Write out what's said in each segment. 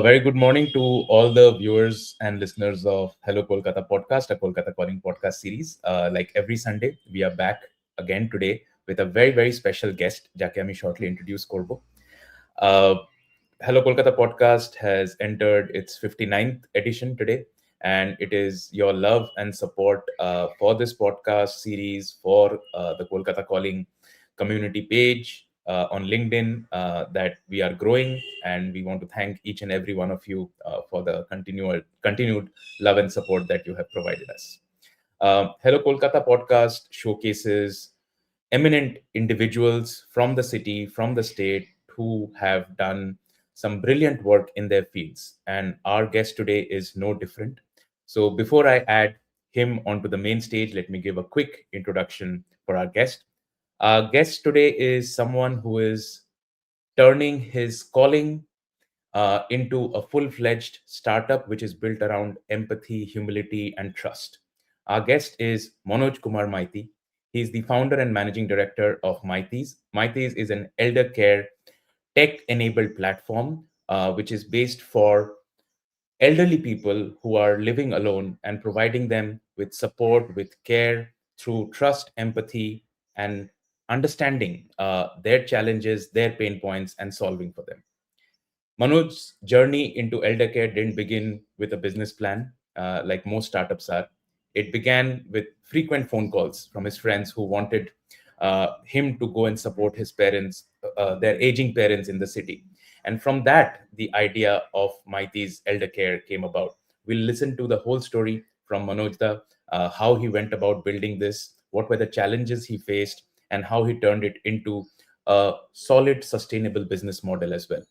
Very good morning to all the viewers and listeners of Hello Kolkata podcast, a Kolkata calling podcast series. Like every Sunday, we are back again today with a very, very special guest, যাকে আমি shortly introduce করব. Uh, Hello Kolkata podcast has entered its 59th edition today, and it is your love and support for this podcast series, for the Kolkata Calling community page on LinkedIn that we are growing, and we want to thank each and every one of you for the continued love and support that you have provided us. Hello Kolkata podcast showcases eminent individuals from the city, from the state, who have done some brilliant work in their fields. And our guest today is no different. So before I add him onto the main stage, let me give a quick introduction for our guest. Our guest today is someone who is turning his calling into a full fledged startup which is built around empathy, humility, and trust. Our guest is Manoj Kumar Maiti. He is the founder and managing director of Maitis. Maitis is an elder care tech enabled platform which is based for elderly people who are living alone and providing them with support, with care through trust, empathy, and understanding their challenges, their pain points, and solving for them. Manoj's journey into elder care didn't begin with a business plan like most startups are. It began with frequent phone calls from his friends who wanted him to go and support his parents, their aging parents in the city. And from that, the idea of Maiti's elder care came about. We'll listen to the whole story from Manojda, how he went about building this, what were the challenges he faced, and how he turned it into a solid, sustainable business model as well.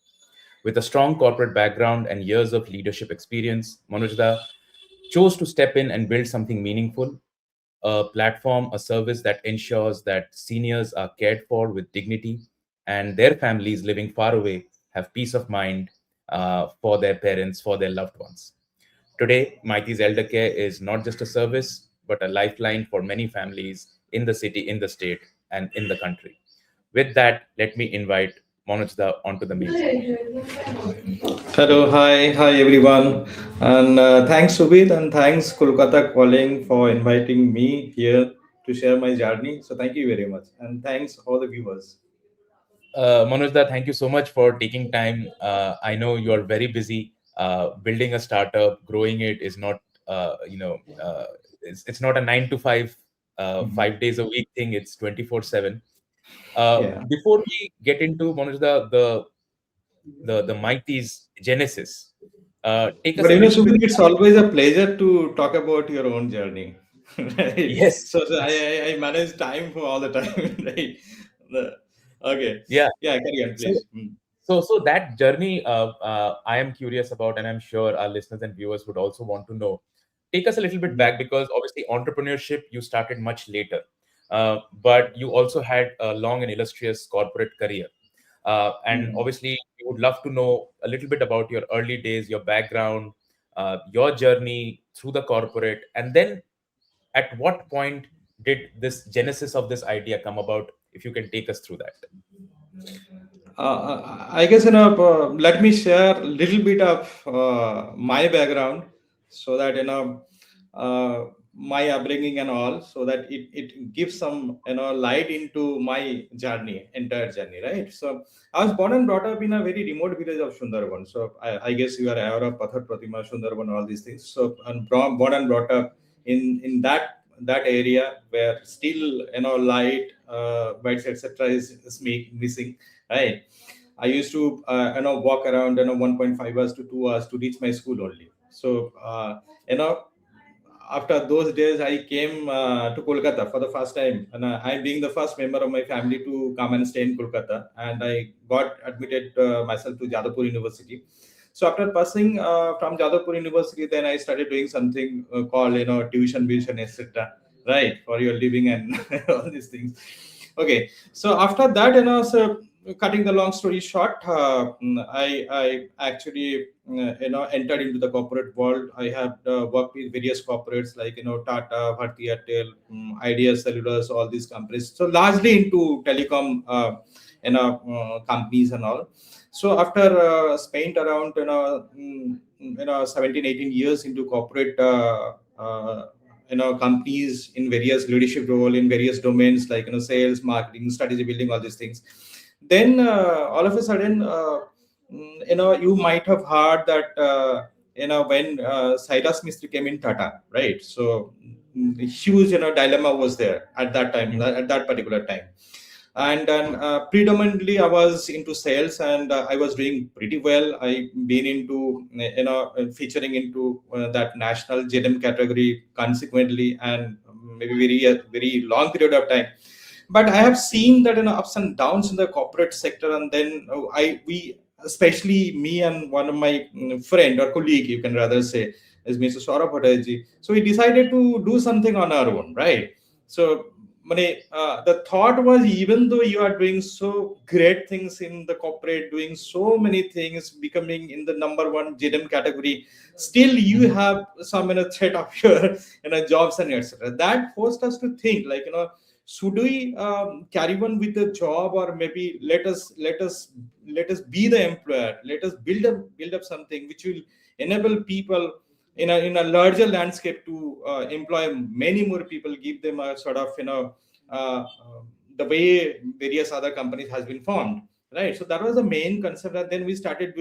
With a strong corporate background and years of leadership experience, Manojda chose to step in and build something meaningful, a platform, a service that ensures that seniors are cared for with dignity and their families living far away have peace of mind for their parents, for their loved ones. Today, Mighty's Elder Care is not just a service, but a lifeline for many families in the city, in the state, and in the country. With that, let me invite Manojda onto the main stage. Hello, hi everyone, and thanks Subit and thanks Kolkata Calling for inviting me here to share my journey. So thank you very much, and thanks all the viewers. Manojda, thank you so much for taking time. I know you are very busy. Building a startup, growing it is not, it's not a 9 to 5, Mhm. 5 days a week thing. It's 24/7. Yeah, Before we get into Manojda, the Mighty's genesis, take us but a little bit Subit, it's back. always a pleasure to talk about your own journey, right? Yes, So I, yes, I I manage time for all the time, right? The- okay, yeah. yeah, carry on, So, please. so that journey, I am curious about, and I'm sure our listeners and viewers would also want to know. Take us a little bit back because obviously entrepreneurship you started much later, but you also had a long and illustrious corporate career, and Mm. obviously we would love to know a little bit about your early days, your background, your journey through the corporate, and then at what point did this genesis of this idea come about? If you can take us through that. I guess let me share a little bit of my background so that my upbringing and all, so that it gives some light into my journey, entire journey, right? So I was born and brought up in a very remote village of Sundarban. So I guess you are aware of Pathar Pratima, Sundarban, all these things. So I'm born and brought up in that area where still light, lights, etc. is missing, right? I used to walk around 1.5 hours to 2 hours to reach my school only. So you know after those days, I came to Kolkata for the first time, and I being the first member of my family to come and stay in Kolkata, and I got admitted myself to Jadavpur University. So after passing from Jadavpur University, then I started doing something called tuition, vision, etc. Right, for your living and all these things. Okay, so after that, cutting the long story short, I actually entered into the corporate world. I have worked with various corporates like Tata, Bharti Airtel, Idea Cellulars, all these companies. So largely into telecom, companies and all. So after spent around 17 18 years into corporate companies in various leadership role in various domains like sales, marketing, strategy building, all these things. Then all of a sudden, you might have heard that when Cyrus Mistry came in Tata, right? So huge dilemma was there at that time, Mhm. at that particular time. And then predominantly I was into sales, and I was doing pretty well. I been into featuring into that national JDM category consequently, and maybe very very long period of time. But I have seen that ups and downs in the corporate sector, and then I we especially me and one of my friend or colleague, you can rather say, is Mr. Saurabh Bhattaji. So we decided to do something on our own, right? So the thought was, even though you are doing so great things in the corporate, doing so many things, becoming in the number one JDM category, still you Mhm. have some threat of your jobs and etc. That forced us to think like should we carry on with the job, or maybe let us be the employer, let us build up something which will enable people in a larger landscape to employ many more people, give them a sort of uh, uh, the way various other companies has been formed, right? So that was the main concept, and then we started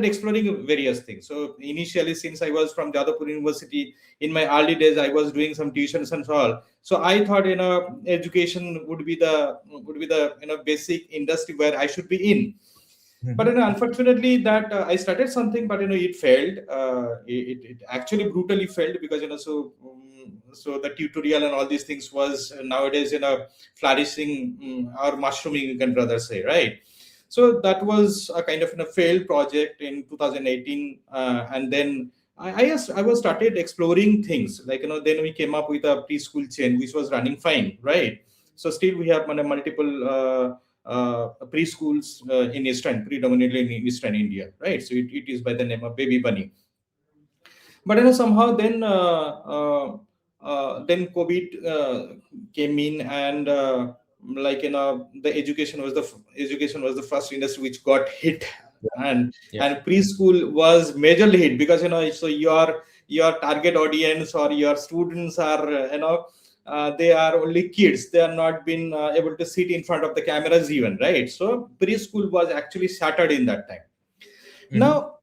exploring various things. So initially, since I was from Jadavpur University, in my early days I was doing some tuitions and so all. So I thought education would be the basic industry where I should be in. But Mhm. unfortunately, that I started something, but it failed. It actually brutally failed, because so the tutorial and all these things was nowadays flourishing, or mushrooming, you can rather say, right? So that was a kind of failed project in 2018, and then I was started exploring things like then we came up with a preschool chain which was running fine, right? So still we have multiple preschools in Eastern, predominantly in Eastern India, right? So it is by the name of Baby Bunny. But somehow then COVID came in, and the education was the first industry which got hit, and Yeah. and preschool was majorly hit, because so your target audience or your students are they are only kids, they are not been able to sit in front of the cameras even, right? So preschool was actually shattered in that time. Mhm. Now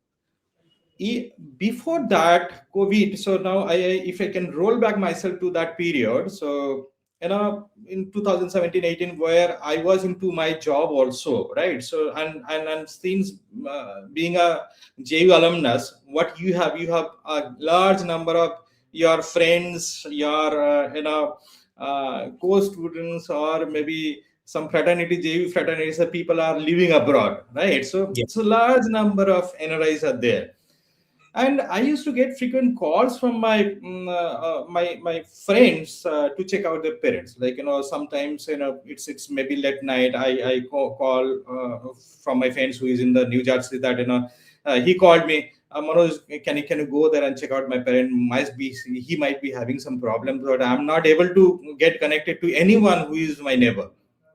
before that COVID, so now if I can roll back myself to that period, so in 2017 18, where I was into my job also, right? So and since being a JU alumnus, what you have a large number of your friends, your co-students, or maybe some fraternity, JU fraternities, the people are living abroad, right? So Yeah. so large number of NRIs are there, and I used to get frequent calls from my friends to check out their parents. Like sometimes it's maybe late night. I call from my friends who is in the New Jersey, that he called me. Manoj, can you go there and check out my parent? Might be he might be having some problems, but I'm not able to get connected to anyone who is my neighbor,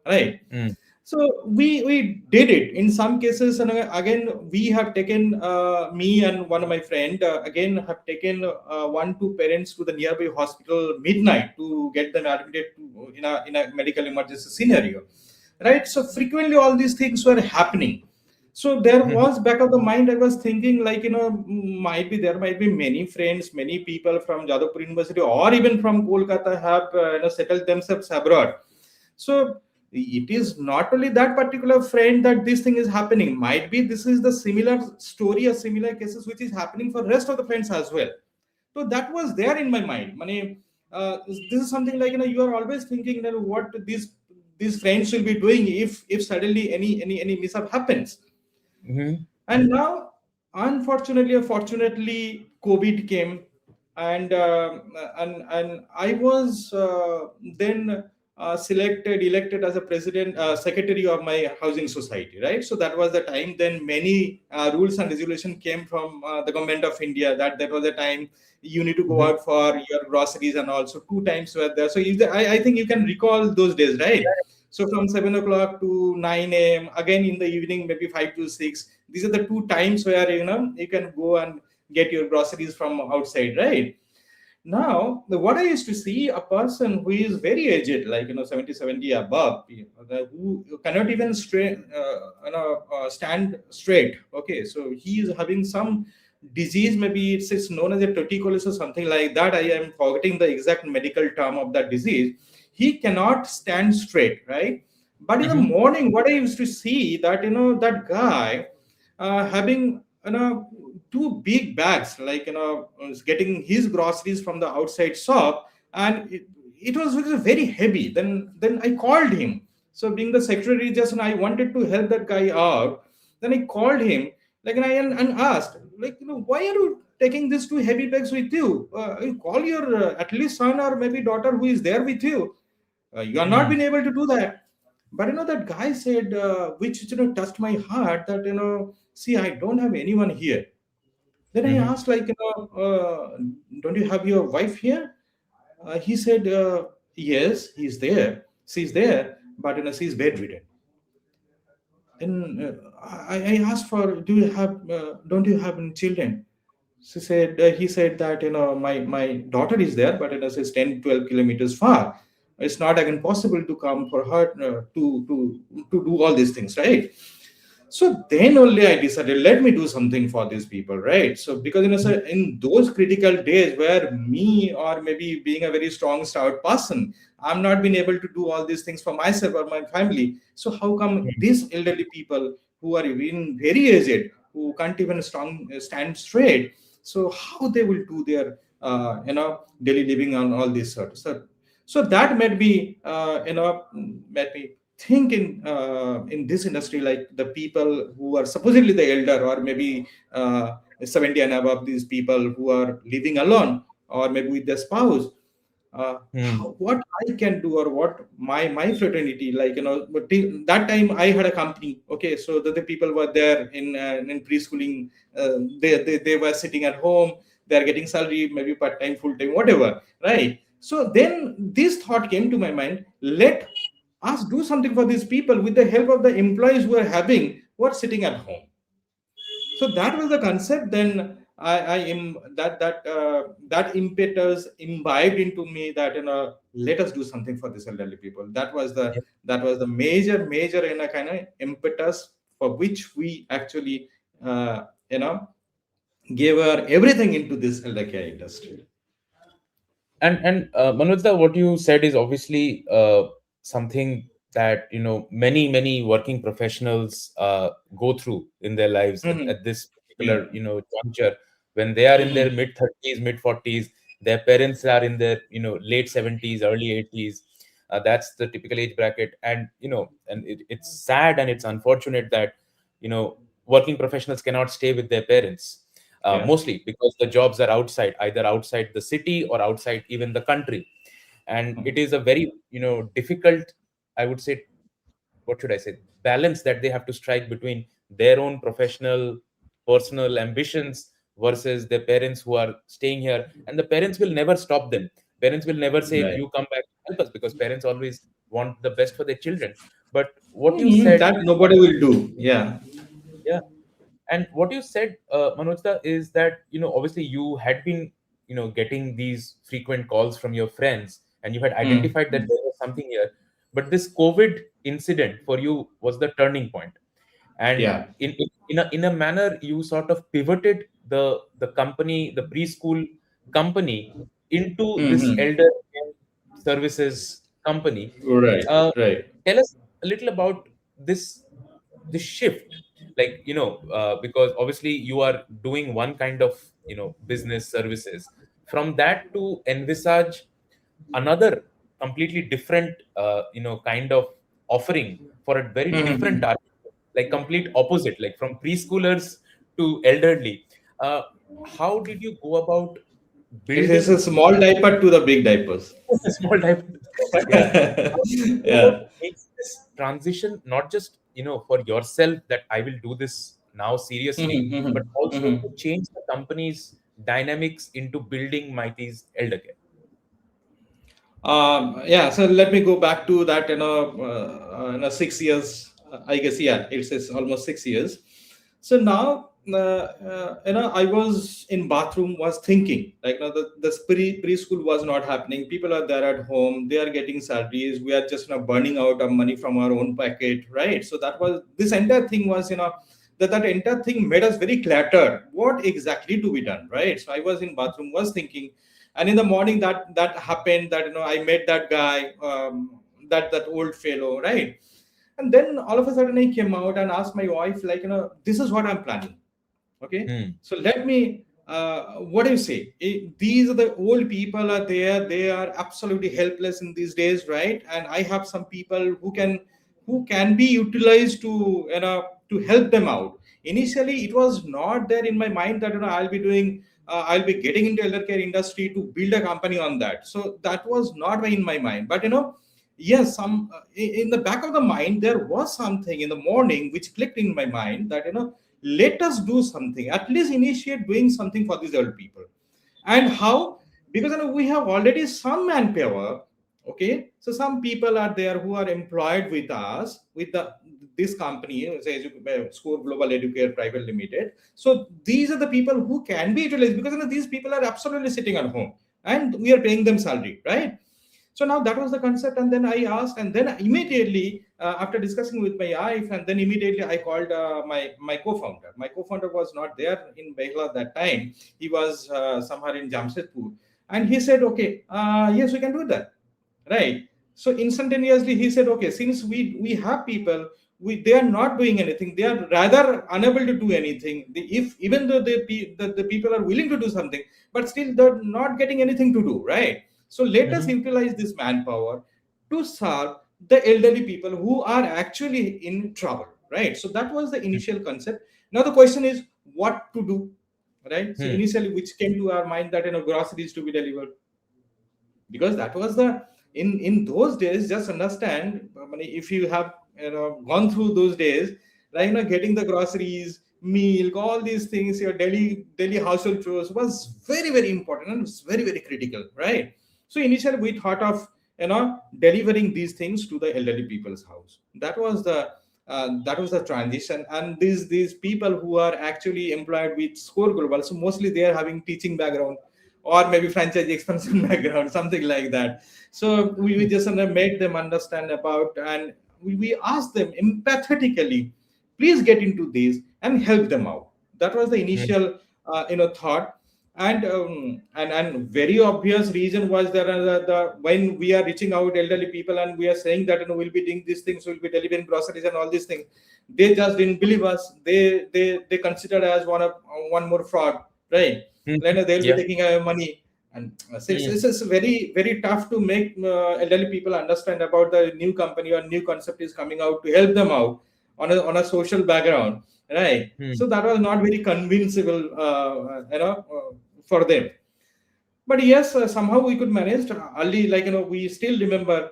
right? Mm. So we did it in some cases, and again we have taken me and one of my friend again have taken one two parents to the nearby hospital midnight to get them admitted to, in a medical emergency scenario, right? So frequently all these things were happening. So there Mhm. was back of the mind, I was thinking like there might be many friends, many people from Jadavpur University or even from Kolkata have settled themselves abroad. So it is not only that particular friend that this thing is happening. Might be this is the similar story or similar cases which is happening for rest of the friends as well. So that was there in my mind. This is something like you are always thinking that what these friends will be doing if suddenly any mishap happens. Mhm. And now, unfortunately or fortunately, COVID came, and I was then selected, elected as a president, secretary of my housing society, right? So that was the time. Then many rules and resolution came from the government of India. That was the time you need to go Mhm. out for your groceries, and also two times were there. So I think you can recall those days, right? So from 7 o'clock to 9 a.m. again in the evening, maybe 5 to 6. These are the two times where you can go and get your groceries from outside, right? Now, what I used to see, a person who is very aged, like 70, 70 above, who cannot even stand straight. Okay, so he is having some disease. Maybe it's known as a torticollis or something like that. I am forgetting the exact medical term of that disease. He cannot stand straight, right? But in the Mhm. morning, what I used to see, that that guy having two big bags, like was getting his groceries from the outside shop, and it was very heavy. Then I called him. So being the secretary, just, and I wanted to help that guy out. Then I called him, like, and asked, like, why are you taking these two heavy bags with you? You call your at least son or maybe daughter who is there with you. You are not Mm. been able to do that. But that guy said, which touched my heart, that see, I don't have anyone here. Then I Mhm. asked, like, don't you have your wife here? He said, yes, he's there, she's there, but she's bedridden. Then I asked for, don't you have any children? She said, he said that my daughter is there, but it's 10, 12 kilometers far. It's not again possible to come for her to do all these things, right? So then only I decided, let me do something for these people, right? So because Mhm. in those critical days where me, or maybe being a very strong stout person, I'm not been able to do all these things for myself or my family. So how come Mhm. these elderly people who are even very aged, who can't even stand straight, so how they will do their daily living on all these sorts? So that made me made me think in this industry, like the people who are supposedly the elder, or maybe 70 and above, these people who are living alone, or maybe with their spouse, Mm. what I can do, or what my fraternity, like, but that time I had a company. Okay, so the people were there in preschooling. They were sitting at home. They are getting salary, maybe part time, full time, whatever, right? So then this thought came to my mind: let us do something for these people with the help of the employees who are having, who are sitting at home. So that was the concept. Then I am that impetus imbibed into me, that let us do something for these elderly people. That was the major kind of impetus, for which we actually uh, you know gave our everything into this elder care industry. And Manojda, what you said is obviously something that many working professionals go through in their lives Mhm. at this Yeah. particular juncture, when they are in their Mhm. mid 30s, mid 40s, their parents are in their late 70s, early 80s. That's the typical age bracket, and it's sad and it's unfortunate that working professionals cannot stay with their parents, Yeah. mostly because the jobs are outside, either outside the city or outside even the country. And it Mhm. is a very difficult, I would say, what should I say, balance that they have to strike between their own professional personal ambitions versus their parents who are staying here. And the parents will never stop them. Parents will never say, Right. you come back, help us, because parents always want the best for their children. But what you said, That nobody will do. Yeah. yeah, and what you said, Manojda, is that obviously you had been getting these frequent calls from your friends, and you had Mm. identified that there was something here. But this COVID incident for you was the turning point, and Yeah. in a manner you sort of pivoted the company, the preschool company, into this Hmm. elder care services company. Right. uh, Right. Tell us a little about this shift, like because obviously you are doing one kind of business services, from that to envisage another completely different kind of offering for a very different Mhm. target, like complete opposite, like from preschoolers to elderly. uh, how did you go about It's a building small diaper to the big diapers. a small type. Yeah. Yeah. How do you know what Yeah. makes this transition not just for yourself that I will do this now seriously, Mhm, but mhm, also to mhm. change the company's dynamics into building Mighty's elder care? Yeah, so let me go back to that, 6 years, I guess, yeah, it's almost 6 years. So now, I was in bathroom, was thinking, like, the preschool was not happening. People are there at home, they are getting salaries. We are just, burning out of money from our own pocket, right? So that was, this entire thing was, that entire thing made us very cluttered. What exactly to be done, right? So I was in bathroom, was thinking, and in the morning that happened, that I met that guy, that old fellow, right? And then all of a sudden I came out and asked my wife, like, this is what I'm planning. Okay, Hmm. so let me, what do you say? These are the old people are there, they are absolutely helpless in these days, right? And I have some people who can be utilized to, to help them out. Initially it was not there in my mind that, I'll be doing, I'll be getting into elder care industry to build a company on that. So that was not in my mind. But yes, some, in the back of the mind there was something in the morning which clicked in my mind that, let us do something, at least initiate doing something for these old people. And how? Because, we have already some manpower. Okay, so some people are there who are employed with us, with this company, say Score Global Educare Private Limited. So these are the people who can be utilized, because, these people are absolutely sitting at home and we are paying them salary, right? So now that was the concept. And then I asked, and then immediately, after discussing with my wife, and then immediately I called, my co-founder. My co-founder was not there in Bangla at that time. He was, somewhere in Jamshedpur. And he said, okay, yes, we can do that, right? So instantaneously he said, okay, since we have people, they are not doing anything, they are rather unable to do anything. If even though the people are willing to do something, but still they're not getting anything to do, right? So let us Mhm. utilize this manpower to serve the elderly people who are actually in trouble, right? So that was the initial concept. Now the question is what to do, right? So Hmm. initially which came to our mind that, groceries to be delivered, because that was the, in those days, just understand, I mean, if you have, gone through those days, like, getting the groceries, milk, all these things, your daily household chores was very very important and it's very very critical, right? So initially we thought of, delivering these things to the elderly people's house. That was the transition. And these people who are actually employed with Score Global, so mostly they are having teaching background or maybe franchise expansion background, something like that. So we just made them understand about, and we asked them empathetically, please get into this and help them out. That was the Hmm. initial, thought. And very obvious reason was that, when we are reaching out elderly people and we are saying that, we'll be doing these things, we'll be delivering groceries and all these things, they just didn't believe us. They considered as one more fraud, right? Hmm. Like, they'll be Yeah. taking money. And Hmm. it's very very tough to make, elderly people understand about the new company or new concept is coming out to help them out on a social background, right? Hmm. So that was not very convincible, for them. But yes, somehow we could manage early, like, we still remember,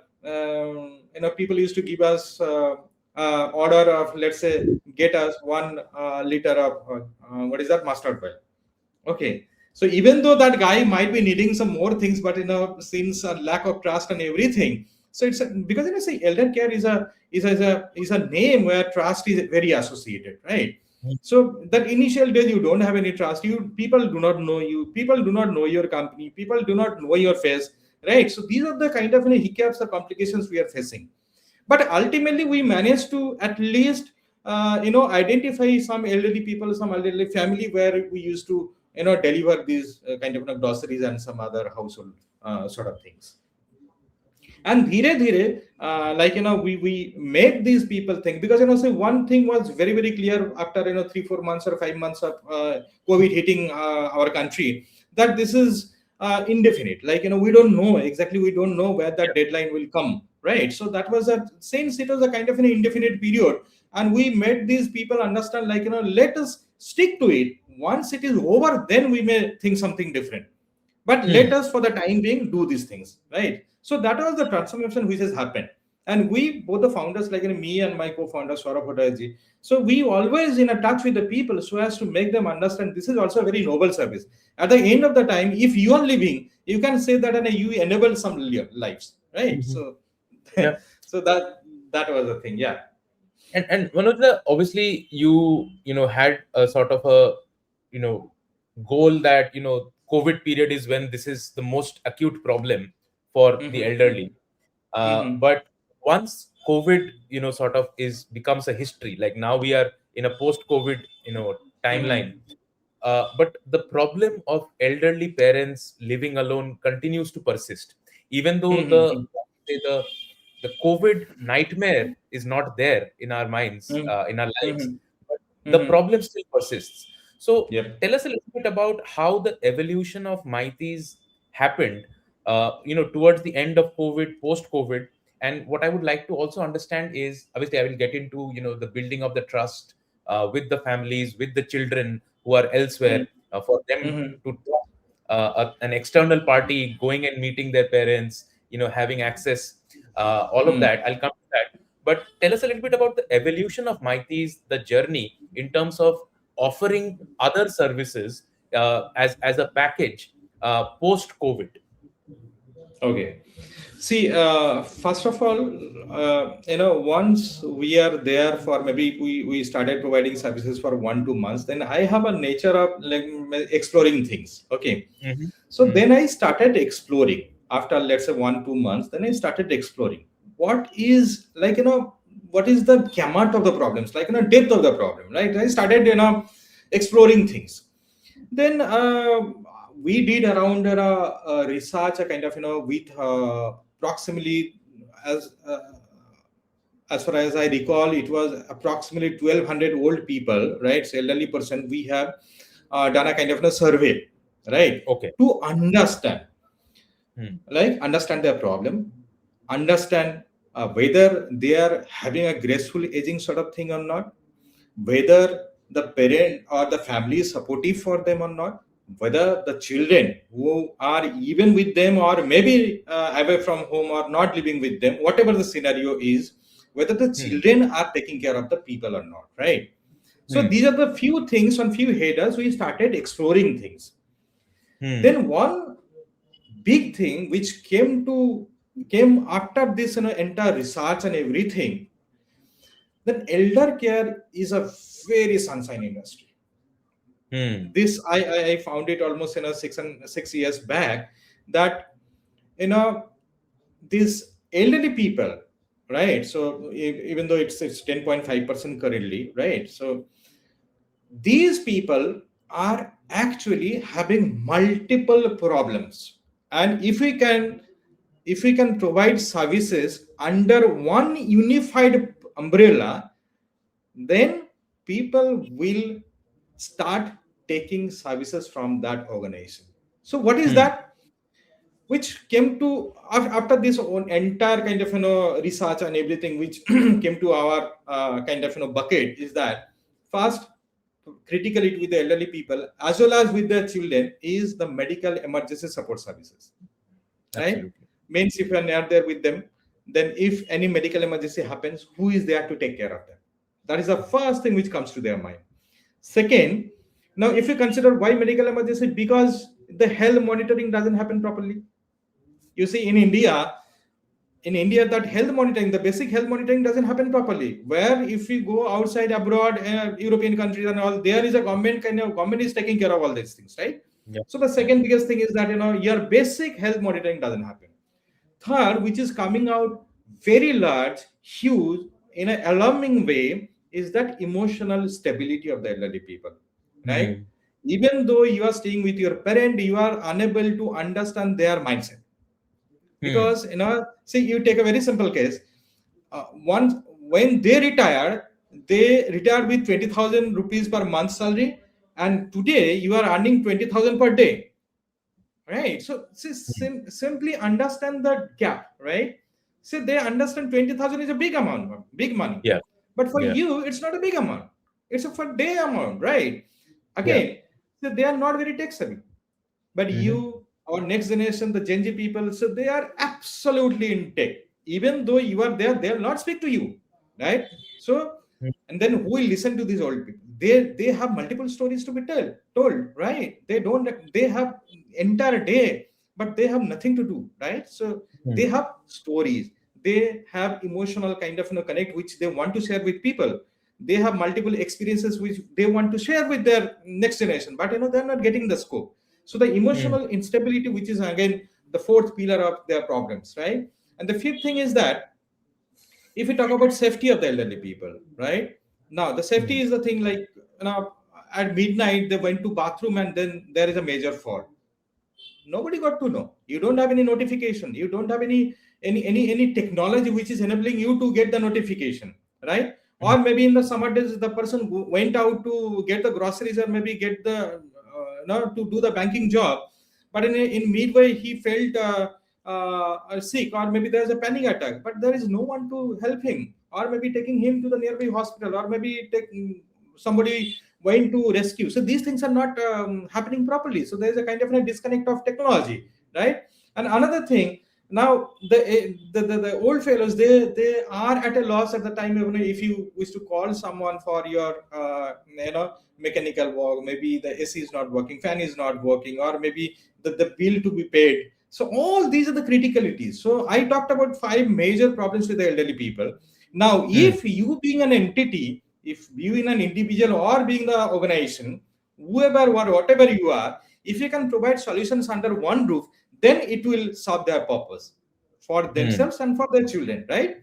people used to give us, order of, let's say, get us 1 liter of, what is that, mustard oil. Okay. So even though that guy might be needing some more things, but, since a lack of trust and everything, so because, say, elder care is a name where trust is very associated, right? Hmm. So that initial days you don't have any trust. People do not know you. People do not know your company. People do not know your face, right? So these are the kind of, hiccups or complications we are facing. But ultimately we managed to at least, identify some elderly people, some elderly family where we used to, deliver these, kind of, groceries and some other household, sort of things. And dhire dhire, like, we made these people think, because, say, one thing was very very clear after, 3 4 months or 5 months of, COVID hitting, our country, that this is, indefinite. Like, we don't know exactly, we don't know where that deadline will come, right? So that was a, since it was a kind of an indefinite period, and we made these people understand, like, let us stick to it. Once it is over, then we may think something different. but let Hmm. us for the time being do these things, right? So that was the transformation which has happened. And we both the founders, like me and my co-founder Saurabh Bhattaji, so we always in a touch with the people so as to make them understand this is also a very noble service. At the end of the time, if you are living, you can say that and you enable some lives, right? Mhm. So Yeah. so that was the thing, yeah. And one of the, obviously, you had a sort of a, you know goal that, COVID period is when this is the most acute problem for the Mm-hmm, elderly. mm-hmm, But once COVID, sort of is becomes a history, like now we are in a post COVID, timeline. mm-hmm, But the problem of elderly parents living alone continues to persist, even though mm-hmm, the COVID nightmare is not there in our minds, mm-hmm, in our lives, mm-hmm, but the mm-hmm. problem still persists. So, Yep. tell us a little bit about how the evolution of Maitis happened, towards the end of COVID, post COVID. And what I would like to also understand is, obviously, I will get into, the building of the trust with the families, with the children who are elsewhere, for them Mm-hmm. to trust an external party going and meeting their parents, having access, all of that. I'll come to that. But tell us a little bit about the evolution of Maitis, the journey in terms of offering other services as a package post COVID. Okay. See, first of all, once we are there for maybe we started providing services for 1 2 months, then I have a nature of like exploring things. Okay. Hmm. So then I started exploring after let's say 1 2 months. Then I started exploring what is like what is the gamut of the problems, like depth of the problem, right? I started exploring things. Then we did around research, a kind of with approximately as as far as I recall, it was approximately 1,200 old people, right? So elderly person. We have done a kind of a survey, right, Okay. to understand, Hmm. like understand their problem, understand whether they are having a graceful aging sort of thing or not, whether the parent or the family is supportive for them or not, whether the children who are even with them or maybe away from home or not living with them, whatever the scenario is, whether the Hmm. children are taking care of the people or not, right? So Hmm. these are the few things on few headers we started exploring things. Hmm. Then one big thing which came after this entire research and everything, then elder care is a very sunshine industry. Hmm. This I found it almost 6 years back, that you know these elderly people, right? So even though it's 10.5% currently, right? So these people are actually having multiple problems, and if we can provide services under one unified umbrella, then people will start taking services from that organization. So what is Hmm. that which came to after this own entire kind of research and everything, which came to our kind of bucket, is that first critically with the elderly people as well as with their children is the medical emergency support services, right? Absolutely. Means if you are not there with them, then if any medical emergency happens, who is there to take care of them? That is the first thing which comes to their mind. Second, now if you consider why medical emergency, because the health monitoring doesn't happen properly. You see, in India, that health monitoring, the basic health monitoring doesn't happen properly. Where if we go outside abroad, European countries and all, there is a government is taking care of all these things, right? Yeah. So the second biggest thing is that your basic health monitoring doesn't happen. Third, which is coming out very large, huge, in an alarming way, is that emotional stability of the elderly people, right? Hmm. Even though you are staying with your parent, you are unable to understand their mindset, Hmm. because see, you take a very simple case. Once when they retired with 20,000 rupees per month salary, and today you are earning 20,000 per day, right? So see, Hmm. simply understand that gap, right? See, they understand 20,000 is a big amount, big money, Yeah. but for Yeah. you it's not a big amount. It's a for day amount, right? Yeah. Again, so they are not very tech savvy, but Hmm. you our next generation, the Gen Z people, so they are absolutely in tech. Even though you are there, they'll not speak to you, right? So, mm, and then who will listen to these old people? They have multiple stories to be told, right? They don't. They have entire day, but they have nothing to do, right? So mm, they have stories. They have emotional kind of connect which they want to share with people. They have multiple experiences which they want to share with their next generation, but they're not getting the scope. So the mm, emotional instability, which is again the fourth pillar of their problems, right? And the fifth thing is that if we talk about safety of the elderly people, right? Now the safety mm, is the thing, like at midnight they went to bathroom and then there is a major fall. Nobody got to know. You don't have any notification. You don't have any technology which is enabling you to get the notification, right? mm, Or maybe in the summer days the person went out to get the groceries or maybe get the to do the banking job, but in midway he felt sick, or maybe there's a panic attack, but there is no one to help him, or maybe taking him to the nearby hospital, or maybe taking somebody going to rescue. So these things are not happening properly. So there's a kind of a disconnect of technology, right? And another thing, now the old fellows, they are at a loss at the time. If you wish to call someone for your mechanical work, maybe the AC is not working, fan is not working, or maybe the bill to be paid. So all these are the criticalities. So I talked about five major problems with the elderly people. Now mm, if you being an entity, if you in an individual or being the organization, whoever or whatever you are, if you can provide solutions under one roof, then it will serve their purpose for mm. themselves and for their children, right?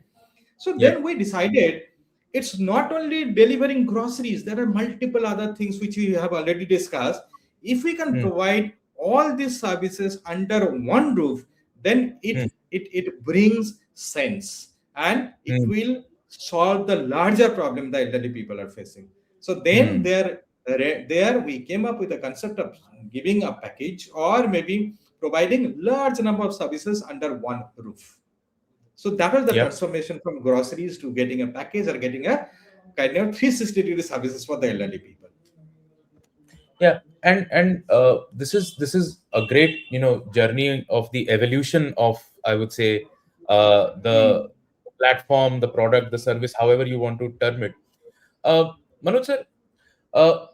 So then Yep. we decided it's not only delivering groceries, there are multiple other things which we have already discussed. If we can Mm, provide all these services under one roof, then mm, it brings sense and it mm, will solve the larger problem the elderly people are facing. So then mm. there we came up with a concept of giving a package or maybe providing large number of services under one roof. So that was the Yep. transformation from groceries to getting a package or getting a kind of 360-degree services for the elderly people. Yeah, and this is a great journey of the evolution of, I would say, the Hmm. platform, the product, the service, however you want to term it. Manoj sir,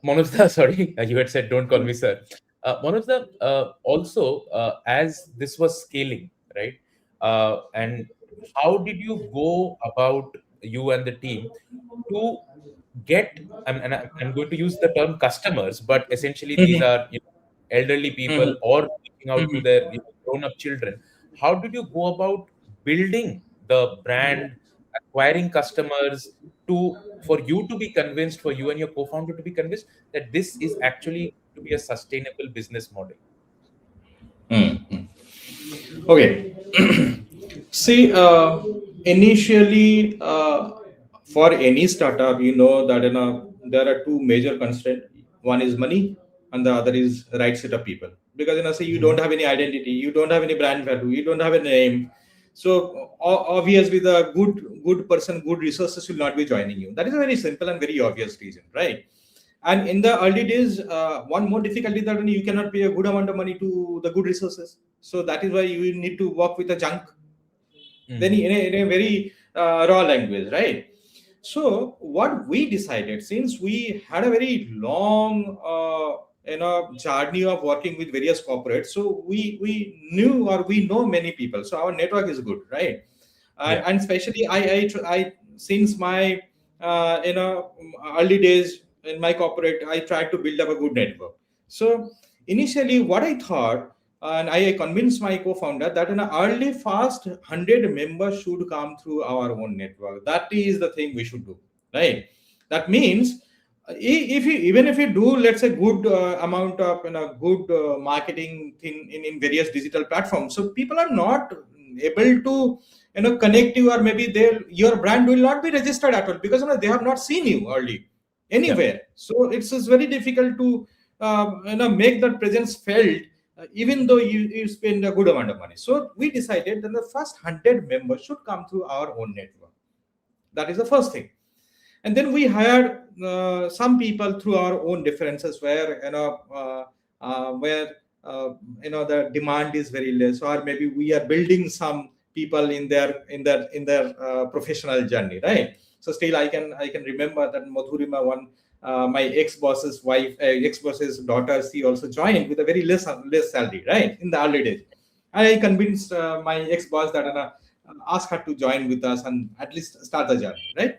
Manoj sir, sorry, you had said don't call me sir. Manoj sir, also as this was scaling, right? And how did you go about, you and the team, to get, I'm going to use the term customers, but essentially these Mhm. are elderly people Mhm. or reaching out to Mhm. their grown-up children. How did you go about building the brand, acquiring customers, to for you to be convinced, for you and your co-founder to be convinced that this is actually to be a sustainable business model? Mhm. Okay. See, initially, for any startup, you know that there are two major constraints. One is money, and the other is right set of people. Because say you don't Mhm. have any identity, you don't have any brand value, you don't have a name. So obviously, the good person, good resources will not be joining you. That is a very simple and very obvious reason, right? And in the early days, one more difficulty that you cannot pay a good amount of money to the good resources. So that is why you need to work with a junk, then Mhm. in a very raw language, right? So what we decided, since we had a very long journey of working with various corporates, so we knew or we know many people, so our network is good, right? Yeah. And especially I since my early days in my corporate, I tried to build up a good network. So initially what I thought, and I convinced my co-founder that in an early fast 100 members should come through our own network. That is the thing we should do, right? That means if you, even if you do, let's say, good amount of good marketing thing in various digital platforms, so people are not able to connect you, or maybe your brand will not be registered at all because they have not seen you early Yeah. anywhere. So it's very difficult to make that presence felt, even though you spend a good amount of money. So we decided that the first 100 members should come through our own network. That is the first thing. And then we hired some people through our own differences, where where uh, the demand is very less, or maybe we are building some people in their professional journey, right? So still I can remember that Madhurima, one my ex-boss's wife, ex-boss's daughter, she also joined with a very less salary, right, in the early days. I convinced my ex-boss that ask her to join with us and at least start the journey, right?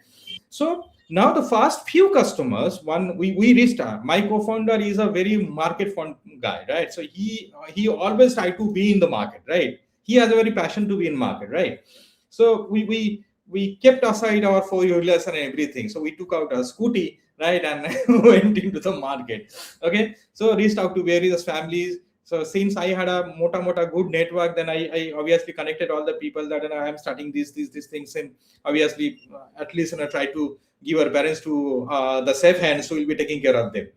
So now the first few customers, one we reached. My co-founder is a very market fund guy, right? So he always try to be in the market, right? He has a very passion to be in market, right? So we kept aside our four-wheelers and everything. So we took out a scooty, right, and went into the market. Okay, so reached out to various families. So since I had a mota good network, then I obviously connected all the people that I am starting these things, and obviously at least try to give our parents to the safe hands who will be taking care of them.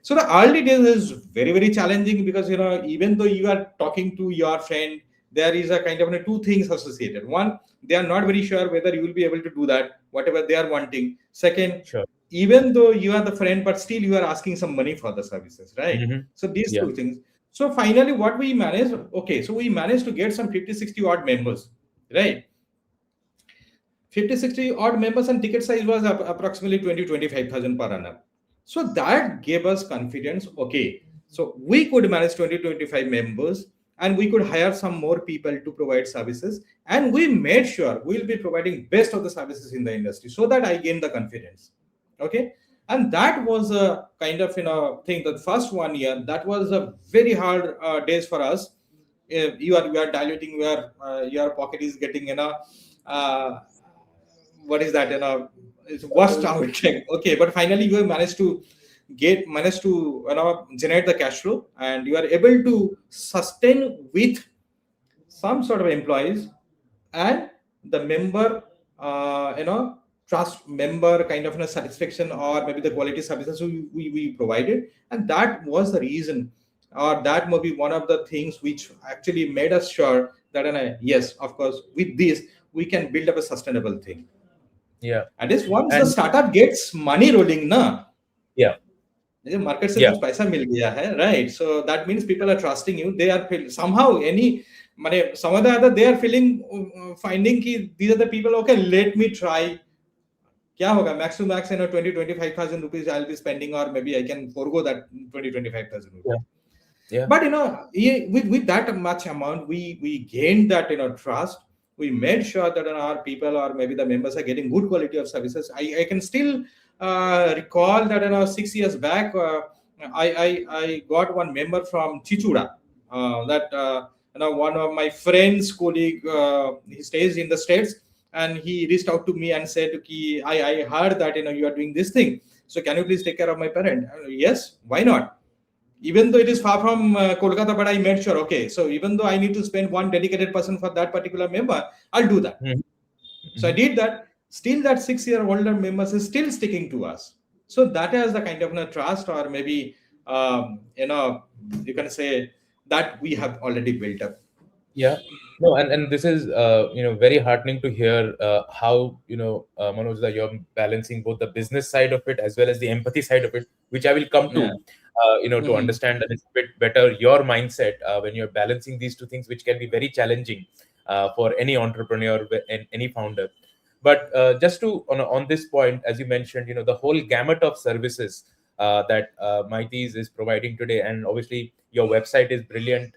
So the early days is very challenging, because even though you are talking to your friend, there is a kind of two things associated. One, they are not very sure whether you will be able to do that whatever they are wanting. Second, Sure. even though you are the friend, but still you are asking some money for the services, right? Hmm. So these Yeah. two things. So finally what we managed, okay, so we managed to get some 50-60 odd members, right? 50-60 odd members, and ticket size was approximately 20-25,000 per annum. So that gave us confidence. Okay, so we could manage 20-25 members, and we could hire some more people to provide services, and we made sure we'll be providing best of the services in the industry, so that I gained the confidence. Okay, and that was a kind of thing. The first 1 year, that was a very hard days for us. You are diluting, your pocket is getting uh, what is that, it's worst out. Okay, but finally you have managed to generate the cash flow, and you are able to sustain with some sort of employees, and the member trust, member kind of satisfaction, or maybe the quality services we provided. And that was the reason, or that may be one of the things which actually made us sure that yes, of course, with this we can build up a sustainable thing. Yeah. At least once the And startup gets money rolling, na, yeah. जैसे market से Yeah. कुछ पैसा मिल गया है, right? So that means people are trusting you. They are somehow any माने some of the other they are feeling finding कि these are the people. Okay, let me try. क्या होगा max to max 20-25,000 rupees I'll be spending, or maybe I can forego that 20-25,000 Yeah. rupees. Yeah. But with that much amount, we gained that trust. We made sure that our people, or maybe the members, are getting good quality of services. I can still recall that 6 years back, I got one member from Chichura, that one of my friends colleague, he stays in the States, and he reached out to me and said, Ki, I heard that you are doing this thing, so can you please take care of my parent? Yes, why not? Even though it is far from Kolkata, but I made sure, okay, so even though I need to spend one dedicated person for that particular member, I'll do that. Mhm. So I Mhm. did that. Still, that 6 year older members is still sticking to us. So that is the kind of trust, or maybe you can say that we have already built up. Yeah. No, and this is very heartening to hear how Manoj, that you're balancing both the business side of it as well as the empathy side of it, which I will come Yeah. to to Hmm. understand a little bit better your mindset when you're balancing these two things, which can be very challenging for any entrepreneur and any founder. But just to on this point, as you mentioned, the whole gamut of services that Mighties is providing today, and obviously your website is brilliant,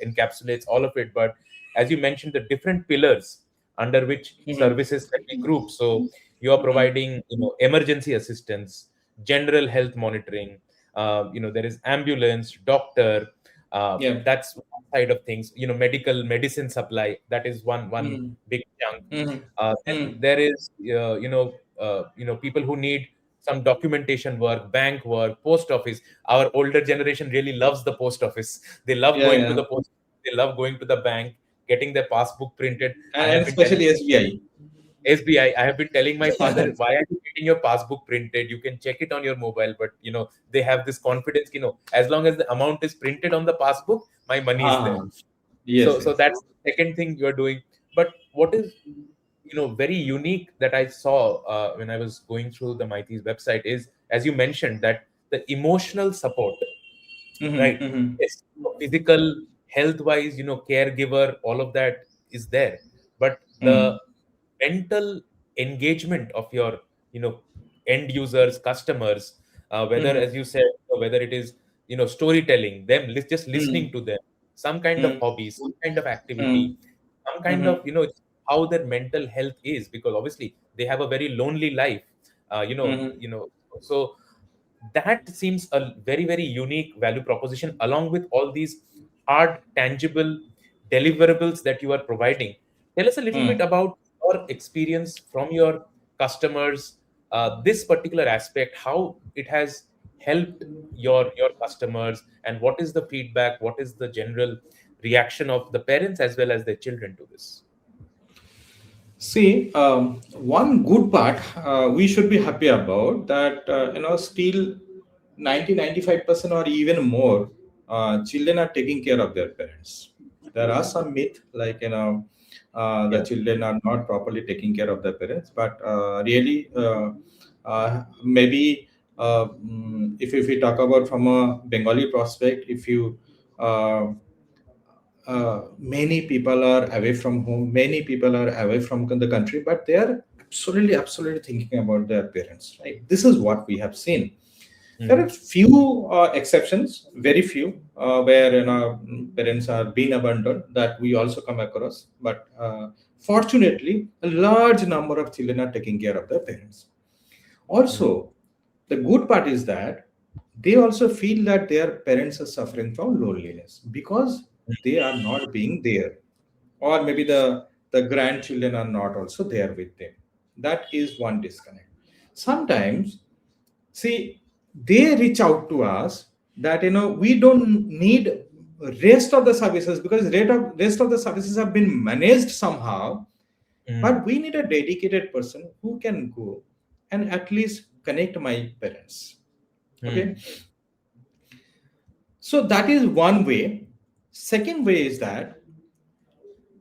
encapsulates all of it. But as you mentioned, the different pillars under which Hmm. services can be grouped. So you are Hmm. providing, emergency assistance, general health monitoring. There is ambulance, doctor. Yeah. That's one side of things. Medical medicine supply. That is one Hmm. big chunk. Hmm. Hmm. Then there is people who need some documentation work, bank work, post office. Our older generation really loves the post office. They love Yeah, going to yeah. the post. They love going to the bank, getting their passbook printed. I And have been telling especially SBI. SBI. I have been telling my father, why are you getting your passbook printed? You can check it on your mobile, but they have this confidence. As long as the amount is printed on the passbook, my money is there. Ah, yes, So yes. that's the second thing you're doing. But what is very unique that I saw when I was going through the Mighty's website is, as you mentioned, that the emotional support. right? Mm-hmm. Yes, physical health wise, caregiver, all of that is there, but the Mm-hmm. mental engagement of your you know end users, customers, whether, Mm-hmm. as you said, whether it is storytelling them, just listening Mm-hmm. to them, some kind of hobby, some kind of Mm-hmm. activity, some kind of Mm-hmm. how their mental health is, because obviously they have a very lonely life, Mm-hmm. so that seems a very very unique value proposition, along with all these hard tangible deliverables that you are providing. Tell us a little bit Mm. about your experience from your customers, this particular aspect, how it has helped your customers, and what is the feedback, what is the general reaction of the parents as well as their children to this. See, one good part we should be happy about that, still 90-95% or even more children are taking care of their parents. There are some myth like, the Yeah. children are not properly taking care of their parents, but really, maybe if we talk about from a Bengali prospect, if you uh, many people are away from home, many people are away from the country, but they are absolutely thinking about their parents, right? This is what we have seen. There are Hmm. few exceptions, very few, where parents are being abandoned, that we also come across, but fortunately a large number of children are taking care of their parents. Hmm. Also, the good part is that they also feel that their parents are suffering from loneliness because they are not being there, or maybe the grandchildren are not also there with them. That is one disconnect. Sometimes, see, they reach out to us that we don't need rest of the services because rest of the services have been managed somehow, Hmm. but we need a dedicated person who can go and at least connect my parents. Okay, Hmm. so that is one way. Second way is that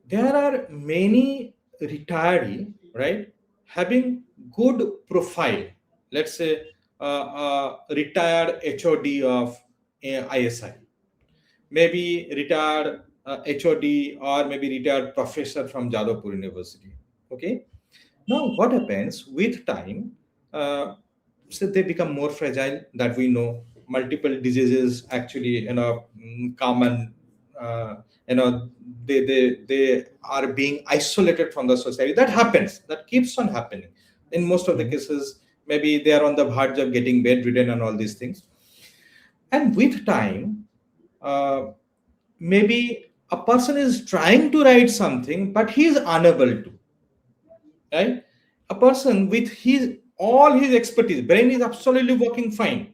there are many retiree, right, having good profile. Let's say retired HOD of ISI, maybe retired HOD, or maybe retired professor from Jadavpur University. Okay, now what happens with time? Uh, so they become more fragile. That we know, multiple diseases actually come, and uh, you know they are being isolated from the society. That happens. That keeps on happening. In most of the Hmm. cases, maybe they are on the verge of getting bedridden and all these things. And with time, uh, maybe a person is trying to write something, but he is unable to, right? A person with his all his expertise, brain is absolutely working fine,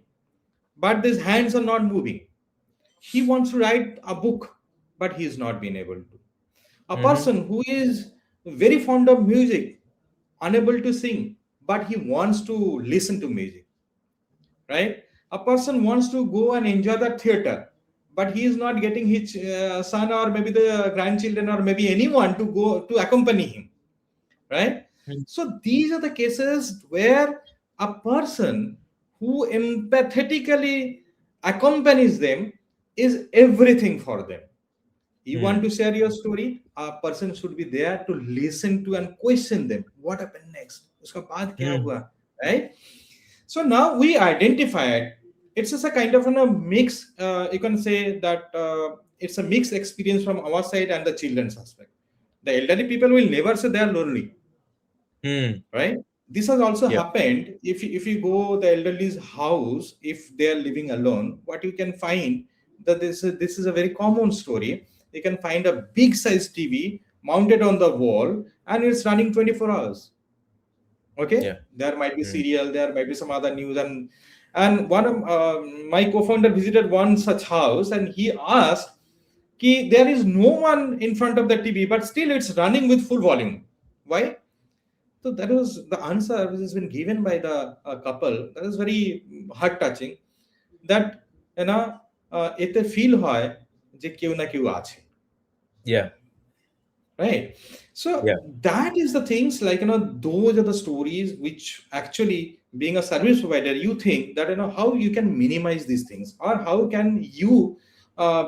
but his hands are not moving. He wants to write a book, but he is not being able to. A Hmm. person who is very fond of music, unable to sing, but he wants to listen to music, right? A person wants to go and enjoy the theater, but he is not getting his son or maybe the grandchildren or maybe anyone to go to accompany him, right? Hmm. So these are the cases where a person who empathetically accompanies them is everything for them. You want Hmm. to share your story, a person should be there to listen to and question them. What happened next? Uska baad kya Hmm. hua? Right? So now we identified it's just a kind of a mix. You can say that it's a mixed experience from our side and the children's aspect. The elderly people will never say they are lonely, Hmm. right? This has also Yeah. happened. If you go the elderly's house, if they are living alone, what you can find that this is a very common story. You can find a big size TV mounted on the wall, and it's running 24 hours. Yeah. Okay, there might be Hmm. serial, there might be some other news, and one of my co-founder visited one such house, and he asked, Ki, there is no one in front of the TV, but still it's running with full volume. Why? So that was the answer which has been given by the couple. That is very heart touching. That এতে feel হয় যে কেউ না কেউ আছে, Yeah. right? So Yeah. that is the things like those are the stories which actually being a service provider, you think that how you can minimize these things, or how can you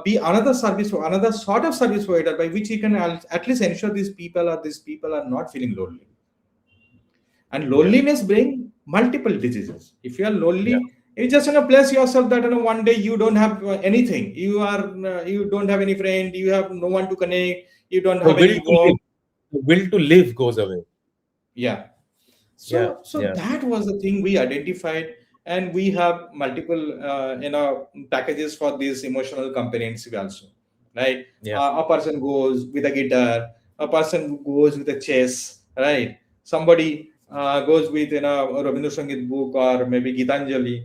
be another service or another sort of service provider by which you can at least ensure these people are not feeling lonely. And Yeah. loneliness bring multiple diseases. If you are Yeah. lonely, you just place yourself that one day you don't have anything, you don't have any friend, you have no one to connect, you don't The have will any to live, work. the will to live goes away. Yeah. Yeah. So Yeah. that was the thing we identified, and we have multiple packages for these emotional competency also, right? Yeah. A person goes with a guitar, a person goes with a chess, right? Somebody goes with a Rabindra Sangit book or maybe Gitanjali.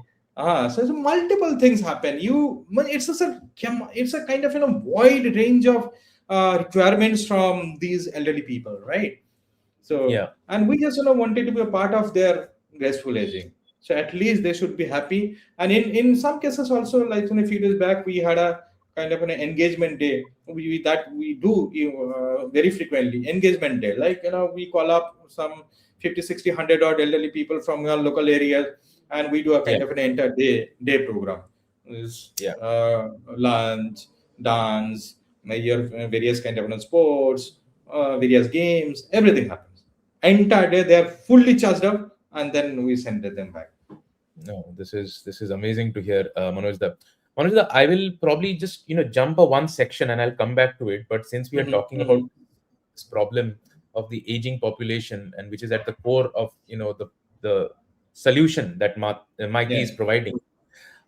So multiple things happen. It's a kind of wide range of requirements from these elderly people, right? So, Yeah. and we just wanted to be a part of their graceful aging. So at least they should be happy. And in some cases also, like a few days back, we had a kind of an engagement day. That we do very frequently. Engagement day, like we call up some 50, 60, 100 odd elderly people from your local areas, and we do a Yeah. kind of an entire day program. Is Yeah. lunch, dance, your various kind of sports, various games, everything happens. Entire day they are fully charged up, and then we send them back. No, this is amazing to hear, Manoj. I will probably just jump a one section and I'll come back to it. But since we are Hmm. talking about Hmm. this problem of the aging population, and which is at the core of the solution that Mighty Yeah. is providing.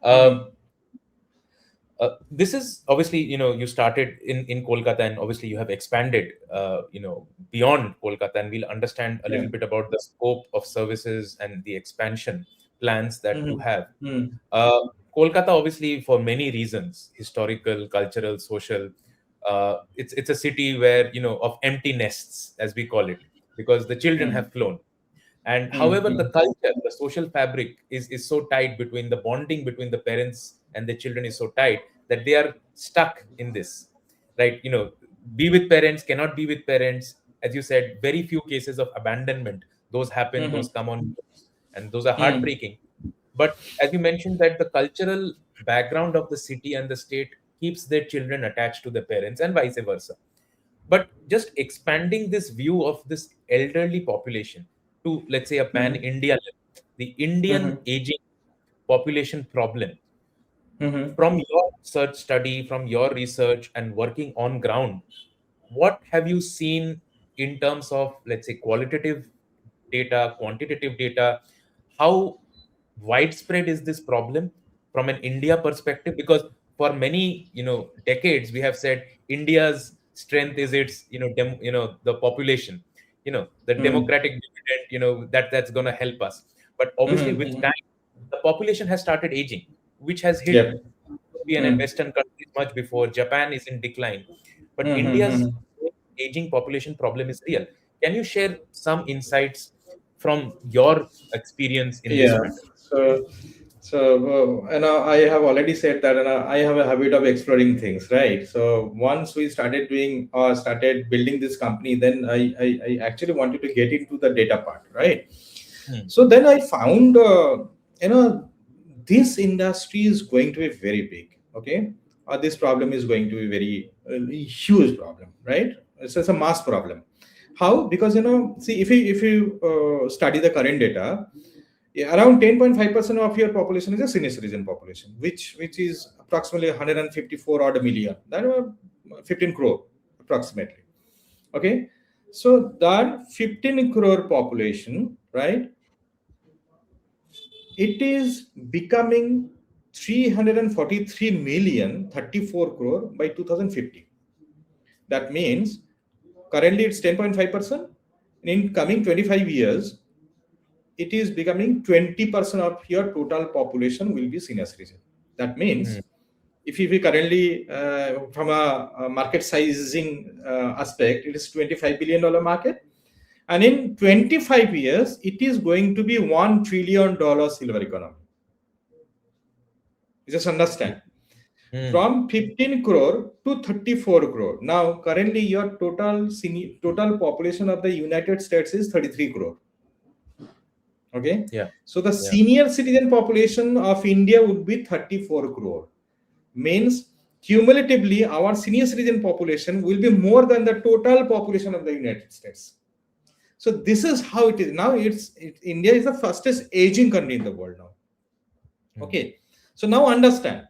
Hmm. Um, this is obviously, you started in Kolkata, and obviously you have expanded beyond Kolkata, and we'll understand a Yeah. little bit about the scope of services and the expansion plans that you Hmm. have. Hmm. uh, Kolkata, obviously, for many reasons, historical, cultural, social, it's a city where, of empty nests, as we call it, because the children Hmm. have flown. And Hmm. however, the Hmm. culture, the social fabric is so tight, between the bonding between the parents and the children is so tight, that they are stuck in this, right? Be with parents, cannot be with parents. As you said, very few cases of abandonment. Those happen, Hmm. those come on, and those are Hmm. heartbreaking. But as you mentioned, that the cultural background of the city and the state keeps their children attached to the parents, and vice versa. But just expanding this view of this elderly population to, let's say, a pan Hmm. India level, the Indian Hmm. aging population problem, Hmm. from your search study, from your research and working on ground, what have you seen in terms of, let's say, qualitative data, quantitative data? How widespread is this problem from an India perspective? Because for many, decades, we have said India's strength is its, the population, the Hmm. democratic dividend, that's going to help us. But obviously, Hmm. with time, the population has started aging, which has hit Yep. European and Hmm. Western countries much before. Japan is in decline, but Hmm. India's Hmm. aging population problem is real. Can you share some insights from your experience in this Yeah. matter? So I have already said that I have a habit of exploring things, right? So once we started doing or started building this company, then I actually wanted to get into the data part, right? Hmm. So then I found, you know, this industry is going to be very big, okay? This problem is going to be very huge problem, right? It's a mass problem. How? Because see, if you study the current data, yeah, around 10.5% of your population is a senior citizen population, which is approximately 154 odd million. That 15 crore approximately. Okay, so that 15 crore population, right? It is becoming 343 million 34 crore by 2050. That means currently it's 10.5%. In coming 25 years, it is becoming 20% of your total population will be senior citizen. That Hmm. means if we currently, from a market sizing aspect, it is $25 billion market. And in 25 years, it is going to be $1 trillion silver economy. You just Yeah. understand. Hmm. From 15 crore to 34 crore. Now, currently, your total population of the United States is 33 crore. Okay, Yeah. so the Yeah. senior citizen population of India would be 34 crore. Means cumulatively, our senior citizen population will be more than the total population of the United States. So this is how it is now. India is the fastest aging country in the world now. Mm. Okay, so now understand,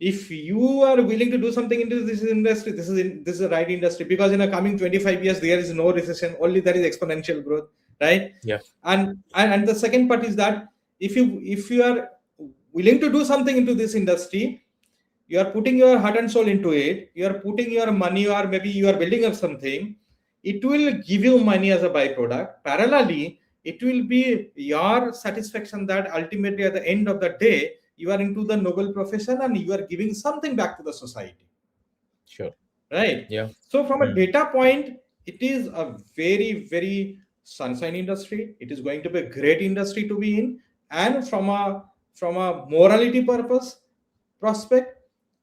if you are willing to do something into this industry, this is the right industry, because in the coming 25 years there is no recession, only there is exponential growth, right? Yeah. And the second part is that if you are willing to do something into this industry, you are putting your heart and soul into it, you are putting your money, or maybe you are building up something, it will give you money as a byproduct. Parallelly, it will be your satisfaction that ultimately at the end of the day you are into the noble profession and you are giving something back to the society, Sure. right? Yeah. So from a Mm. data point, it is a very sunshine industry, it is going to be a great industry to be in. And from a morality purpose prospect,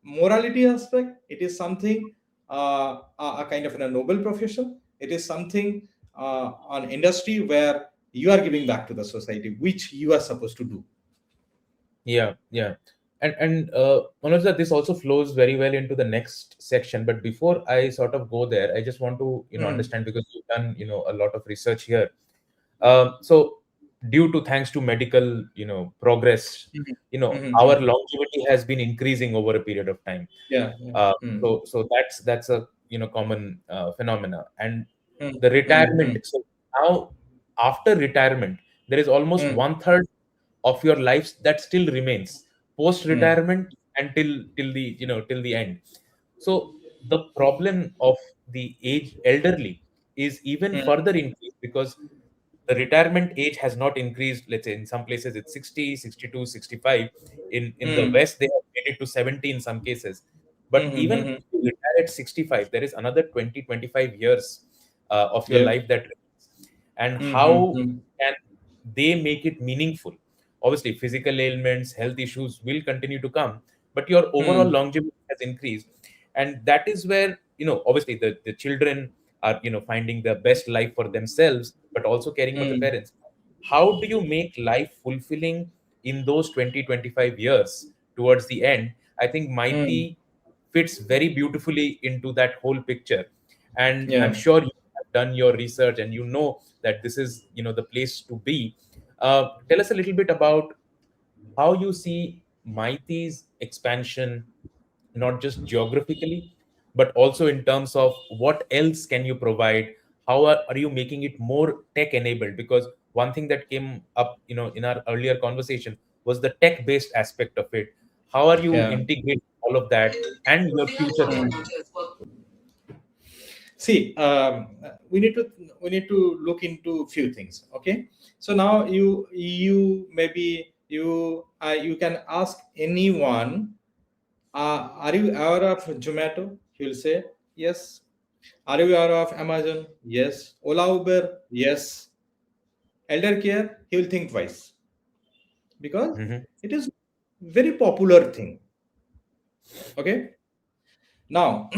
morality aspect, it is something, a kind of a noble profession, it is something, an industry where you are giving back to the society, which you are supposed to do. Yeah, yeah. And Manoj, that this also flows very well into the next section. But before I sort of go there, I just want to, Hmm. understand, because you've done, a lot of research here. So due to, thanks to medical, progress, Mhm. our Mhm. longevity has been increasing over a period of time. Yeah, yeah. Hmm. So that's a, common phenomena. And Hmm. the Hmm. retirement. Hmm. So now, after retirement, there is almost Hmm. one third of your life that still remains post Hmm. retirement until till the till the end. So the problem of the age elderly is even Hmm. further increased, because the retirement age has not increased. Let's say in some places it's 60, 62, 65. In the Hmm. west they have made it to 70 in some cases. But Hmm. even Hmm. if you retire at 65, there is another 20, 25 years of your Yep. life that remains. And Hmm. Hmm. how Hmm. can they make it meaningful? Obviously physical ailments, health issues will continue to come, but your overall Hmm. longevity has increased. And that is where, obviously the children are, finding the best life for themselves, but also caring for the Hmm. parents. How do you make life fulfilling in those 20, 25 years towards the end? I think Hmm. Mighty fits very beautifully into that whole picture. And I'm Yeah. sure you have done your research and you know that this is, the place to be. Tell us a little bit about how you see Mighty's expansion, not just geographically, but also in terms of what else can you provide? How are you making it more tech enabled? Because one thing that came up, in our earlier conversation was the tech based aspect of it. How are you Yeah. integrating all of that and your future Hmm. thoughts? See, we need to look into few things. Okay, so now you maybe you can ask anyone, are you aware of Zomato? He will say yes. Are you aware of Amazon? Yes. Ola, Uber? Yes. Elder care? He will think twice, because Hmm. it is very popular thing. Okay. Now,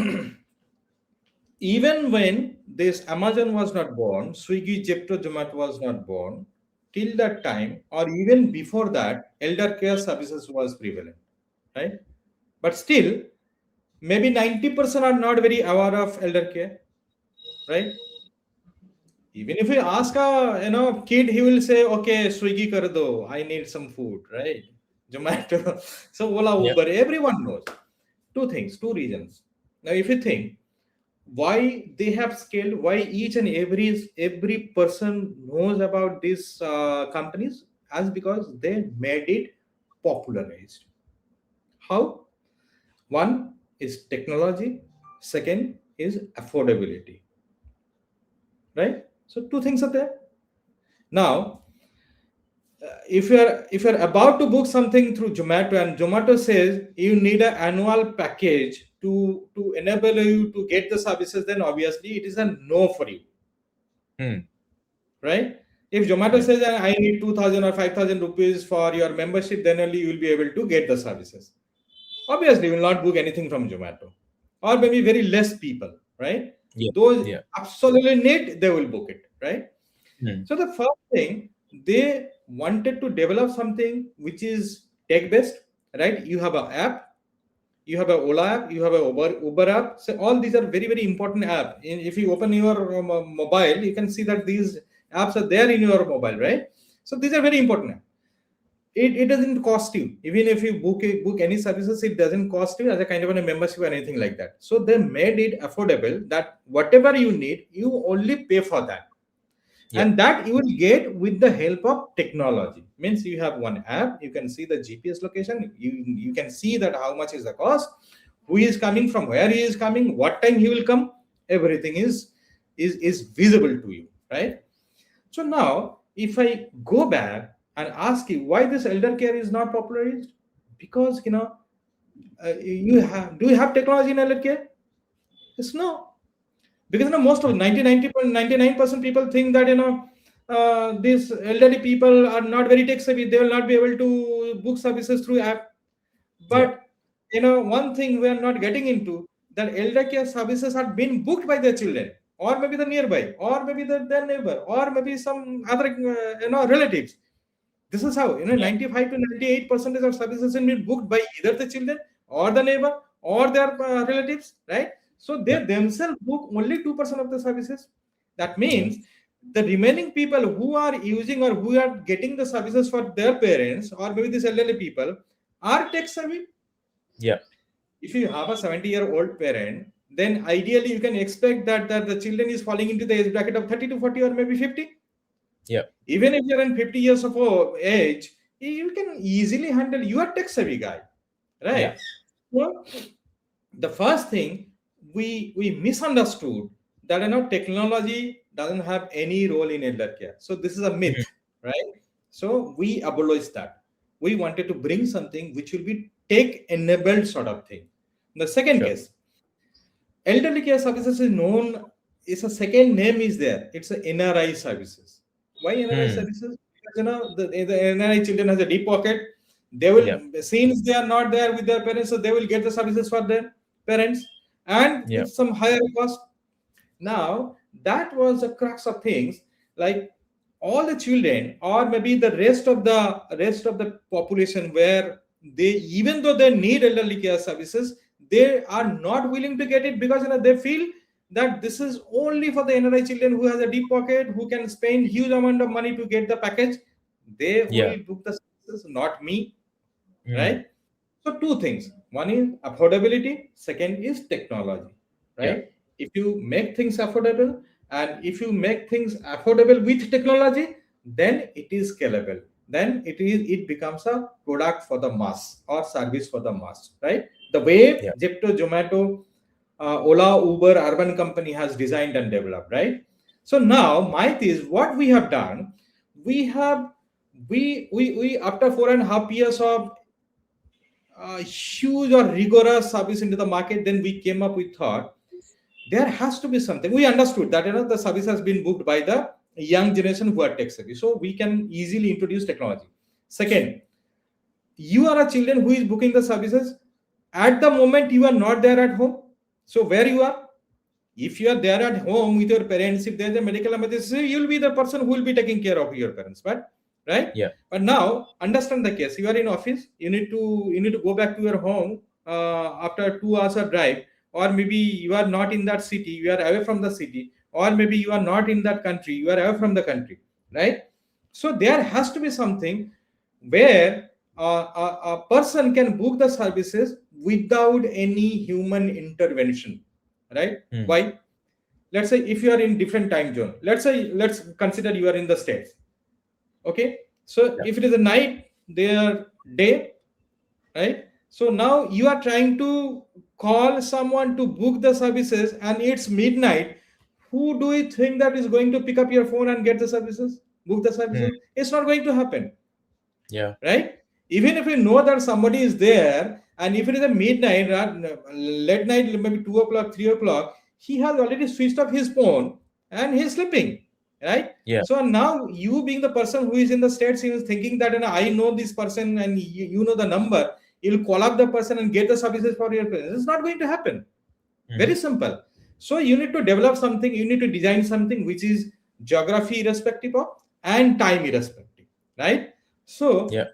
even when this Amazon was not born, Swiggy, Zepto, Zomato was not born, till that time, or even before that, elder care services was prevalent, right? But still, maybe 90% are not very aware of elder care, right? Even if you ask a kid, he will say, "Okay, Swiggy kar do. I need some food, right?" Zomato, so Ola, Yeah. Uber, everyone knows. Two things, two reasons. Now, if you think why they have scaled, why each and every person knows about these companies, as because they made it popularized. How? One is technology, second is affordability, right? So two things are there. Now, if you're about to book something through Zomato, and Zomato says you need an annual package to enable you to get the services, then obviously it is a no for you, Hmm. right? If Zomato Yeah. says I need 2,000 or 5,000 rupees for your membership, then only you will be able to get the services. Obviously, you will not book anything from Zomato, or maybe very less people, right? Yeah. Those Yeah. absolutely need, they will book it, right? Hmm. So the first thing, they wanted to develop something which is tech based, right? You have an app, you have a Ola app, you have a Uber app. So all these are very, very important app. If you open your mobile, you can see that these apps are there in your mobile, right? So these are very important. It doesn't cost you. Even if you book any services, it doesn't cost you as a kind of a membership or anything like that. So they made it affordable that whatever you need, you only pay for that, Yeah. and that you will get with the help of technology. Means you have one app, you can see the GPS location, you can see that how much is the cost, who is coming, from where he is coming, what time he will come, everything is visible to you, right? So now if I go back and ask you why this elder care is not popularized, because you have, do you have technology in elder care? Yes, no. Because most of 99% people think that these elderly people are not very tech savvy, they will not be able to book services through app. Yeah. But one thing we are not getting into, that elder care services are being booked by their children, or maybe the nearby, or maybe their neighbor, or maybe some other relatives. This is how Yeah. 95 to 98% of services will be booked by either the children or the neighbor or their relatives, right? So they Yeah. themselves book only 2% of the services. That Yeah. means the remaining people who are using or who are getting the services for their parents or maybe these elderly people are tech savvy. Yeah. If you have a 70-year-old parent, then ideally you can expect that the children is falling into the age bracket of 30 to 40 or maybe 50. Yeah. Even if you're in 50 years of age, you can easily handle. You are tech savvy guy, Yeah. right? So the first thing we misunderstood, that technology doesn't have any role in elder care. So this is a Mhm. myth, right? So we abolished that. We wanted to bring something which will be tech enabled sort of thing. The second Sure. case, elderly care services is known, is a second name is there. It's a NRI services. Why NRI Hmm. services? Because the NRI children has a deep pocket. They Yeah. will, since they are not there with their parents, so they will get the services for their parents and Yeah. with some higher cost. Now that was the crux of things. Like all the children, or maybe the rest of the population, where they, even though they need elderly care services, they are not willing to get it because they feel that this is only for the NRI children who has a deep pocket, who can spend huge amount of money to get the package. They Yeah. will book the services, not me, Hmm. right? So two things. One is affordability. Second is technology, Yeah. right? If you make things affordable, and if you make things affordable with technology, then it is scalable. Then it becomes a product for the mass or service for the mass, right? The way Yeah. Zepto, Zomato, Ola, Uber, Urban Company has designed and developed, right? So now, my is what we have done. We have we after 4.5 years of huge or rigorous service into the market, then we came up with thought there has to be something. We understood that the service has been booked by the young generation who are tech savvy, so we can easily introduce technology. Second, you are a children who is booking the services at the moment you are not there at home. So where you are, if you are there at home with your parents, if there's a medical emergency, you'll be the person who will be taking care of your parents, but right. Yeah. But now understand the case, you are in office, you need to go back to your home after 2 hours of drive, or maybe you are not in that city, you are away from the city, or maybe you are not in that country, you are away from the country, right? So there has to be something where a person can book the services without any human intervention, right? Hmm. Why? Let's say if you are in different time zone, let's consider you are in the states, okay? So Yeah. if it is a night, they are day, right? So now you are trying to call someone to book the services and it's midnight. Who do you think that is going to pick up your phone and get the services, book the Hmm. services? It's not going to happen, Yeah. right? Even if you know that somebody is there, and if it is a midnight, late night, maybe 2 o'clock, 3 o'clock, he has already switched off his phone and he's sleeping, right? Yeah. So now you being the person who is in the states, he is thinking that I know this person and you know the number, you'll call up the person and get the services for your parents. It's not going to happen. Very Hmm. simple. So you need to develop something, you need to design something which is geography irrespective of and time irrespective. right? So Yeah.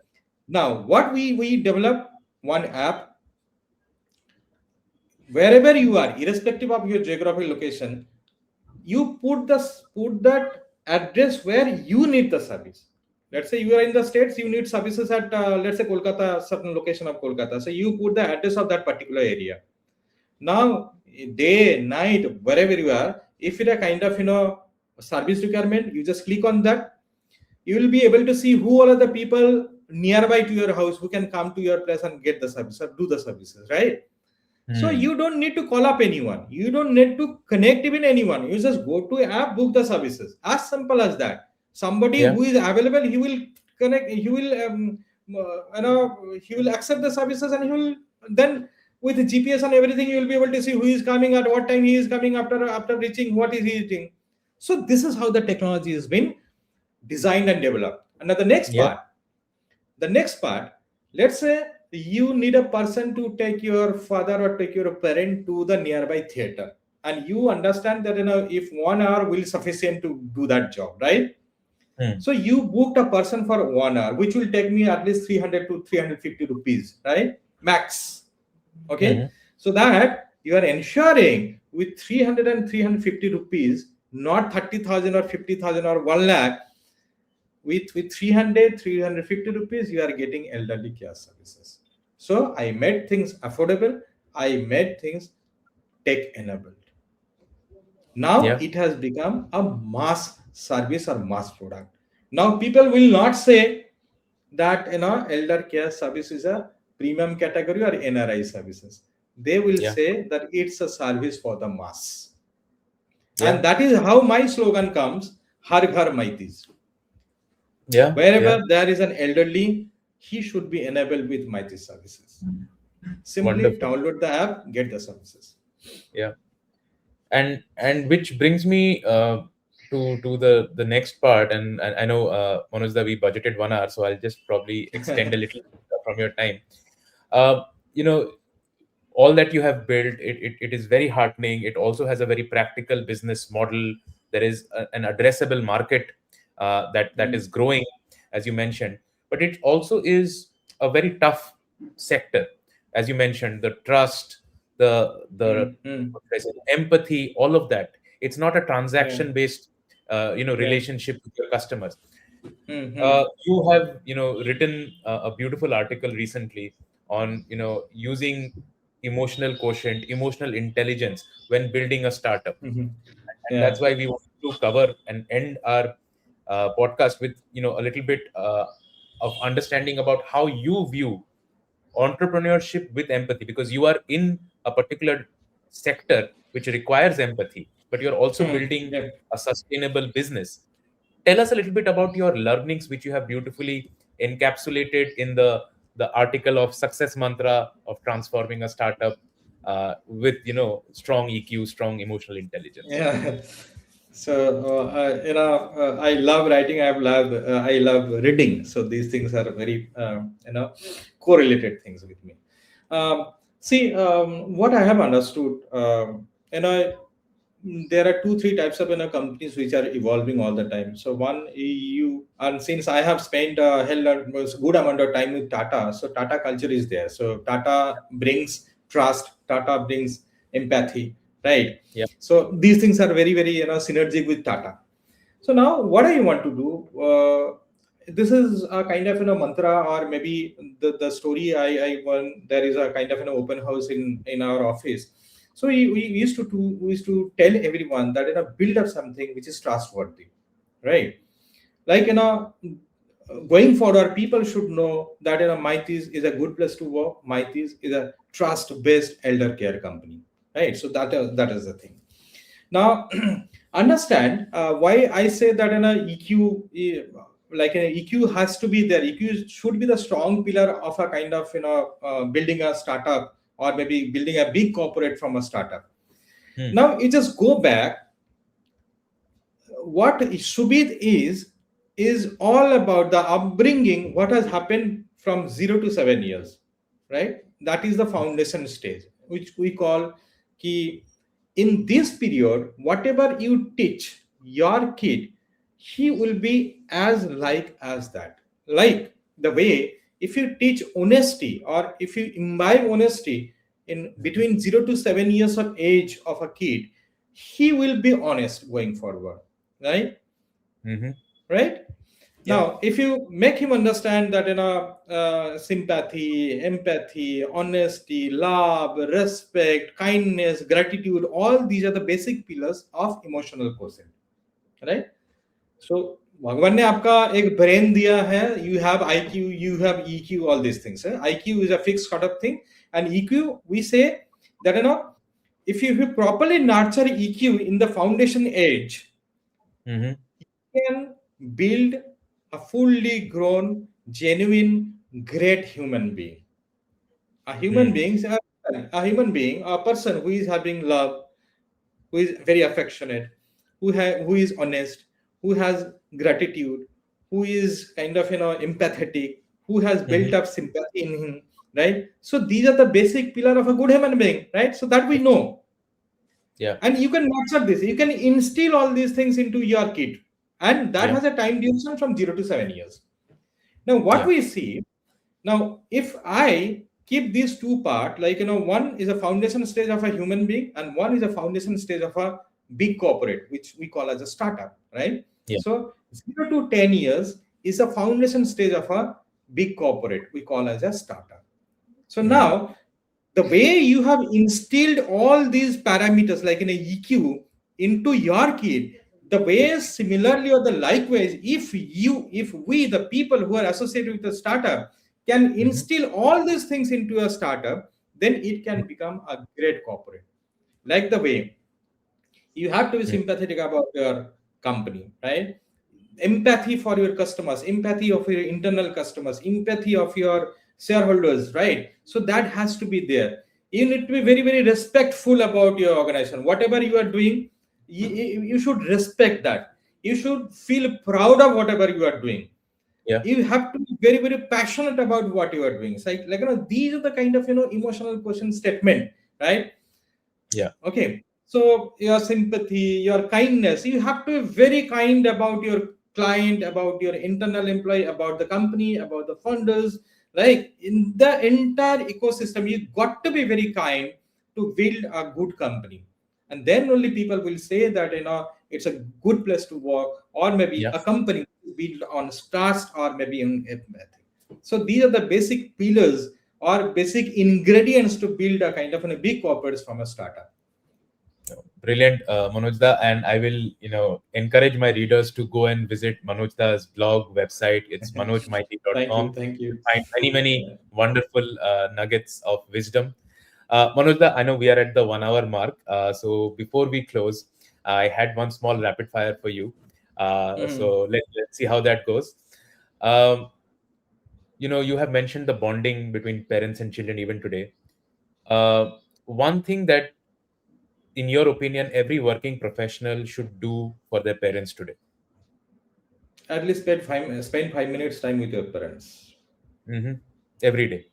now what we develop one app wherever you are, irrespective of your geographical location, you put that address where you need the service. Let's say you are in the states, you need services at let's say Kolkata, certain location of Kolkata. So you put the address of that particular area. Now, day, night, wherever you are, if it a kind of service requirement, you just click on that. You will be able to see who are the people nearby to your house who can come to your place and get the service or do the services, right? So Hmm. you don't need to call up anyone. You don't need to connect even anyone. You just go to app, book the services. As simple as that. Somebody Yeah. who is available, he will connect. He will, he will accept the services, and he will then with the GPS and everything, you will be able to see who is coming at what time he is coming after reaching what is he doing. So this is how the technology has been designed and developed. And now Yeah. the next part, let's say you need a person to take your father or take your parent to the nearby theater, and you understand that if 1 hour will sufficient to do that job, right? Hmm. So you booked a person for 1 hour, which will take me at least 300 to 350 rupees, right? Max. Okay. Hmm. So that you are ensuring with 300 and 350 rupees, not 30,000 or 50,000 or 1 lakh, with 300 350 rupees you are getting elderly care services. So I made things affordable, I made things tech enabled. Now Yeah. it has become a mass service or mass product. Now people will not say that elder care service is a premium category or NRI services. They will Yeah. say that it's a service for the mass. And Yeah. that is how my slogan comes: har ghar maitis. Yeah. Wherever Yeah. there is an elderly, he should be enabled with Mighty services. Simply Wonderful. download the app, get the services. Yeah. And which brings me to the next part, and I know Manoj, that we budgeted 1 hour, so I'll just probably extend a little from your time. uh, you know all that you have built, it is very heartening. It also has a very practical business model. There is an addressable market that is Mm, growing, as you mentioned, but it also is a very tough sector. As you mentioned, the trust, the mm, mm. what should I say, empathy, all of that. It's not a Yeah, transaction based yeah. relationship with your customers. Mm, mm, You have written a beautiful article recently on using emotional quotient, emotional intelligence when building a startup. mhm. And that's Yeah. why we want to cover and end our podcast with a little bit of understanding about how you view entrepreneurship with empathy, because you are in a particular sector which requires empathy, but you're also Hmm. building Yeah. a sustainable business. Tell us a little bit about your learnings, which you have beautifully encapsulated in the article of success mantra of transforming a startup with strong EQ, strong emotional intelligence. Yeah. So I love writing. I love reading. So these things are very correlated things with me. See, what I have understood, there are two three types of companies which are evolving all the time. So one, you and since I have spent a good amount of time with Tata, so Tata culture is there. So Tata brings trust, Tata brings empathy, right? Yeah. So these things are very very synergic with Tata. So now what I want to do, this is a kind of mantra, or maybe the story I won. There is a kind of an open house in our office. So we used to tell everyone that build up something which is trustworthy, right? Like going forward, people should know that Mighty's is a good place to work. Mighty's is a trust-based elder care company, right? So that is the thing. Now, understand why I say that EQ, like an EQ has to be there. EQ should be the strong pillar of a kind of building a startup, or maybe building a big corporate from a startup. Hmm. Now, you just go back. What Shubit is all about the upbringing. What has happened from 0 to 7 years, right? That is the foundation stage, which we call key. In this period, whatever you teach your kid, he will be as like as that. like the way if you teach honesty or if you imbibe honesty in Mhm. between 0 to 7 years of age of a kid, he will be honest going forward, right? Mhm. Right. Yeah. Now, if you make him understand that sympathy, empathy, honesty, love, respect, kindness, gratitude, all these are the basic pillars of emotional quotient, right? So भगवान ने आपका एक brain दिया है, you have IQ, you have EQ, all these things. IQ is a fixed sort of thing, and EQ we say that if you properly nurture EQ in the foundation age, Mhm. can build a fully grown, genuine, great human being. A human Mm. being, a human being, a person who is having love, who is very affectionate, who is honest, who has gratitude, who is kind of empathetic, who has built Mhm. up sympathy in him, right? So these are the basic pillar of a good human being, right? So that we know, Yeah. and you can nurture this. You can instill all these things into your kid, and that Yeah. has a time duration from 0 to 7 years. Now, what Yeah. we see now, if I keep these two part, like one is a foundation stage of a human being, and one is a foundation stage of a big corporate, which we call as a startup, right? Yeah. So 0 to 10 years is a foundation stage of a big corporate, we call as a startup. So Mm. now the way you have instilled all these parameters like in a EQ into your kid, the way similarly or the likewise, if we the people who are associated with the startup can Mhm. instill all these things into a startup, then it can become a great corporate. Like the way you have to be Mm. sympathetic about your company, right? Empathy for your customers, empathy of your internal customers, empathy of your shareholders, right? So that has to be there. You need to be very, very respectful about your organization. Whatever you are doing, you should respect that. You should feel proud of whatever you are doing. Yeah. You have to be very, very passionate about what you are doing. It's like these are the kind of emotional question statement, right? Yeah. Okay. So your sympathy, your kindness, you have to be very kind about your client, about your internal employee, about the company, about the funders. Like in the entire ecosystem, you got to be very kind to build a good company. And then only people will say that it's a good place to work, or maybe Yeah. a company built on trust or maybe on empathy. So these are the basic pillars or basic ingredients to build a kind of a big corporates from a startup. Brilliant, Manojda, and I will, encourage my readers to go and visit Manojda's blog website. It's Thank manojmaiti.com. you, thank You'll you. find many, many Yeah. wonderful nuggets of wisdom. Manojda, I know we are at the 1 hour mark. So before we close, I had one small rapid fire for you. Mhm. So let's see how that goes. Um, you have mentioned the bonding between parents and children even today. Uh, One thing that, in your opinion, every working professional should do for their parents today? At least spend 5 minutes time with your parents Hmm. Every day.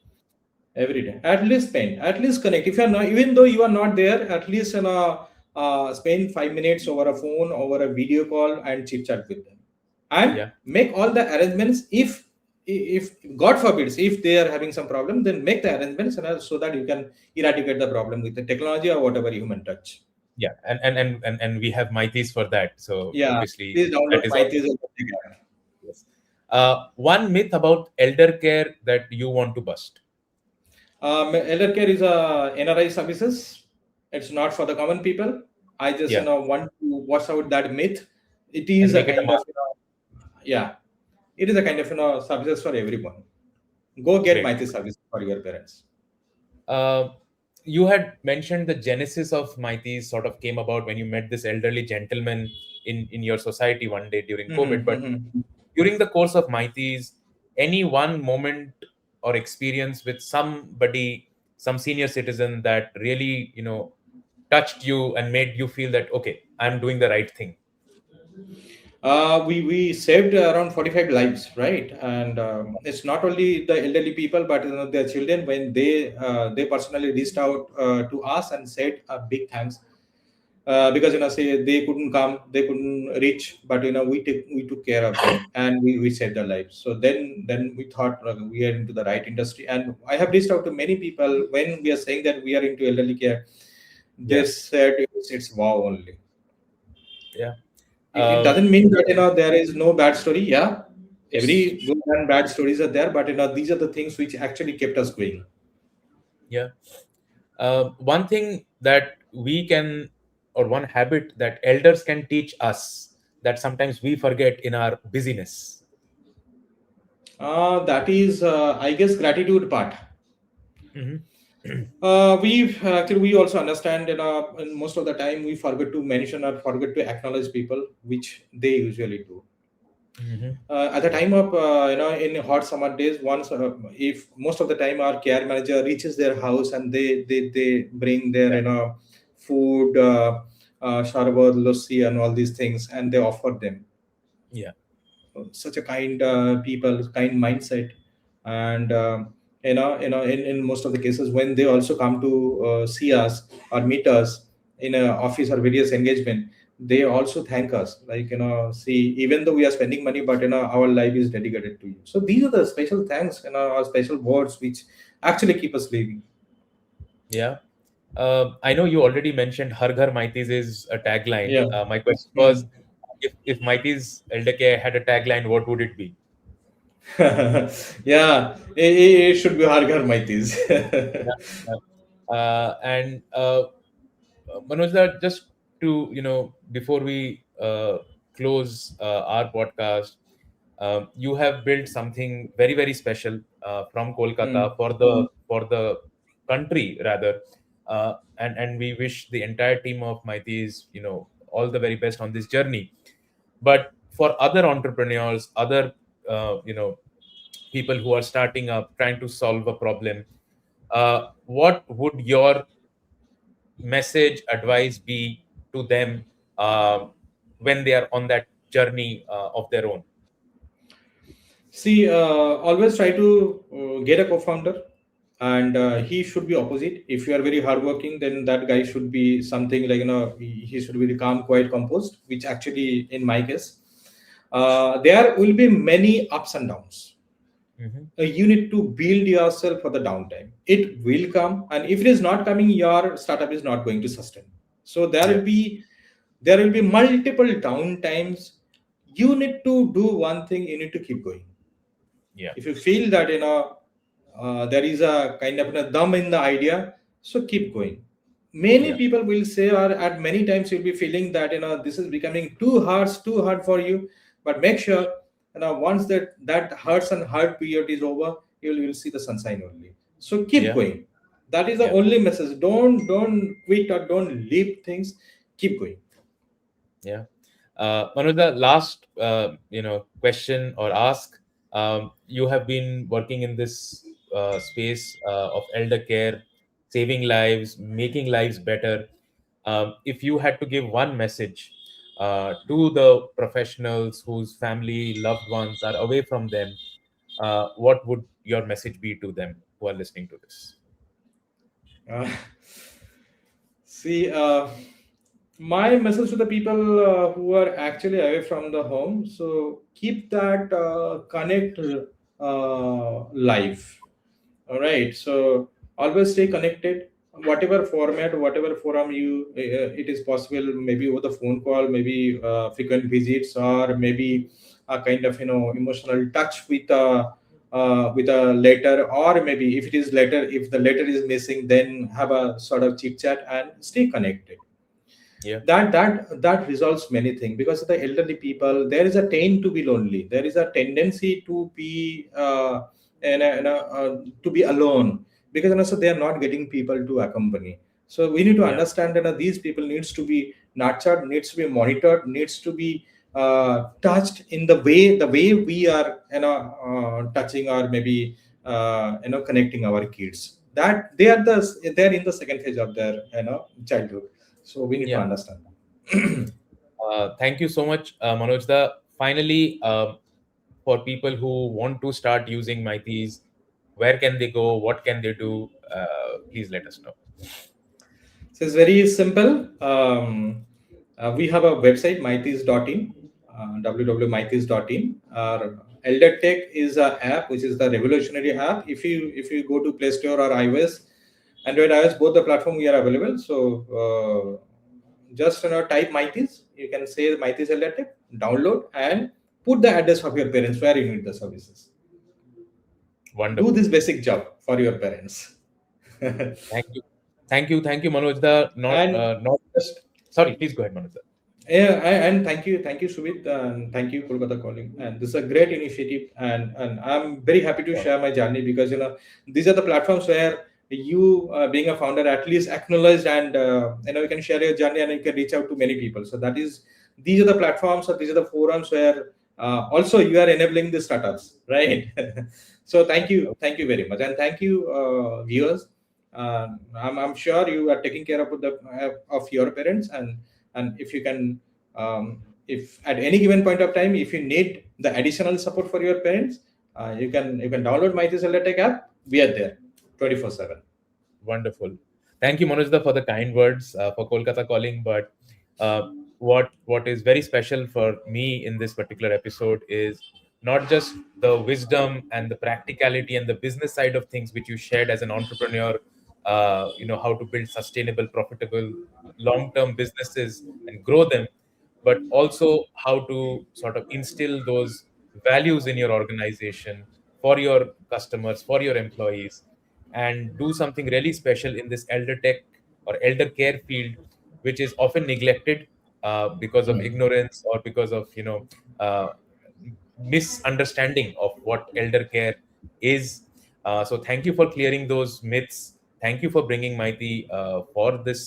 every day. At least at least connect. If you're not, even though you are not there, at least spend 5 minutes over a phone, over a video call, and chit chat with them, and Yeah. make all the arrangements. If God forbids, if they are having some problem, then make the arrangements so that you can eradicate the problem with the technology or whatever human touch. Yeah. And we have Maitis for that. So Yeah, obviously please download that is my all. thesis. Yes. One myth about elder care that you want to bust Elder care is a NRI services. It's not for the common people. I just yeah, want to wash out that myth. It and is a make it a kind of mass. yeah. It is a kind of services for everyone. Go get Great. Mighty service for your parents. uh, you had mentioned the genesis of Maitis sort of came about when you met this elderly gentleman in your society one day during COVID. But during the course of Maitis, any one moment or experience with somebody, some senior citizen that really, touched you and made you feel that, okay, I'm doing the right thing. We saved around 45 lives, right? And it's not only the elderly people, but their children when they personally reached out to us and said a big thanks. because say they couldn't come, they couldn't reach, but we took care of them, and we saved their lives. So then we thought, we are into the right industry, and I have reached out to many people when we are saying that we are into elderly care. They Yeah. said it's wow only. Yeah. It Uh, doesn't mean that there is no bad story. Yeah, yes. every good and bad stories are there, but these are the things which actually kept us going. Yeah. One thing that we can, or one habit that elders can teach us that sometimes we forget in our busyness. That is, I guess, gratitude part. Hmm. We also understand, and most of the time we forget to mention or forget to acknowledge people, which they usually do. Hmm. At the Yeah. time of in hot summer days, once if most of the time our care manager reaches their house, and they bring their Yeah. food, sharbat, lassi, and all these things, and they offer them. Yeah. Such a kind people, kind mindset. And in most of the cases, when they also come to see us or meet us in a office or various engagement, they also thank us, like, see, even though we are spending money, but our life is dedicated to you. So these are the special thanks, or special words which actually keep us living. Yeah. I know you already mentioned Har Ghar Maitis is a tagline. Yeah. My question was, Hmm. if Maitis Elder Care had a tagline, what would it be? Yeah, it should be Harghar Maitis. Yeah. And Manoj, just to, before we close our podcast, you have built something very, very special from Hmm. Kolkata for the country rather, and we wish the entire team of Maitis, all the very best on this journey. But for other entrepreneurs, other people who are starting up, trying to solve a problem, what would your message advice be to them when they are on that journey of their own? See, always try to get a co-founder, and he should be opposite. If you are very hardworking, then that guy should be something like, he should be the calm, quiet, composed. Which actually, in my case, there will be many ups and downs. Hmm. You need to build yourself for the downtime. It will come, and if it is not coming, your startup is not going to sustain. So Yeah. there will be multiple downtimes. You need to do one thing. You need to keep going. Yeah. If you feel that there is a kind of a dum in the idea, so keep going. Many Yeah. people will say, or at many times you'll be feeling that this is becoming too hard for you. But make sure, once that hurts and hard period is over, you'll see the sunshine only. So keep Yeah. going. That is the Yeah. only message. Don't quit or don't leave things. Keep going. Yeah. Manoj, the last question or ask. You have been working in this space of elder care, saving lives, making lives better. If you had to give one message to the professionals whose family, loved ones are away from them, what would your message be to them who are listening to this? Uh, See, my message to the people who are actually away from the home, so keep that connect life. All right. So always stay connected, whatever format, whatever forum it is possible, maybe over the phone call, maybe frequent visits, or maybe a kind of emotional touch with a letter, or maybe if it is letter, if the letter is missing, then have a sort of chit chat and stay connected. Yeah. That resolves many things, because the elderly people, there is a tend to be lonely, there is a tendency to be to be alone, because also they are not getting people to accompany. So we need to Yeah. understand that these people needs to be nurtured, needs to be monitored, needs to be touched in the way we are touching, or maybe connecting our kids, that they're in the second phase of their childhood. So we need to Yeah. understand. Thank you so much, Manoj. Finally, for people who want to start using Maitis, where can they go? What can they do? Please let us know. So it's very simple. We have a website, mythis.in, www.mythis.in. Our Elder Tech is an app, which is the revolutionary app. If you go to Play Store or iOS, Android, iOS, both the platform we are available. So just type Mythis. You can say Mythis Elder Tech, download, and put the address of your parents where you need the services. Do Wonderful. this basic job for your parents. Thank you. Thank you, Manoj. The And not just sorry, please go ahead, Manoj. yeah, and thank you, Sumit, and thank you, Kolkata Calling. And this is a great initiative, and I'm very happy to Sure. share my journey, because these are the platforms where you, being a founder, at least acknowledged, and you can share your journey and you can reach out to many people. So these are the platforms, or these are the forums where also you are enabling the startups, right? So thank you very much, and thank you, viewers. I'm sure you are taking care of of your parents, and if you can, if at any given point of time, if you need the additional support for your parents, you can download my Tech app. We are there 24/7. Wonderful. Thank you, Manojda, for the kind words for Kolkata calling. But uh, what is very special for me in this particular episode is not just the wisdom and the practicality and the business side of things which you shared as an entrepreneur. How to build sustainable, profitable, long-term businesses and grow them, but also how to sort of instill those values in your organization for your customers, for your employees, and do something really special in this elder tech or elder care field, which is often neglected because of ignorance or because of uh, misunderstanding of what elder care is. So thank you for clearing those myths. Thank you for bringing Mighty for this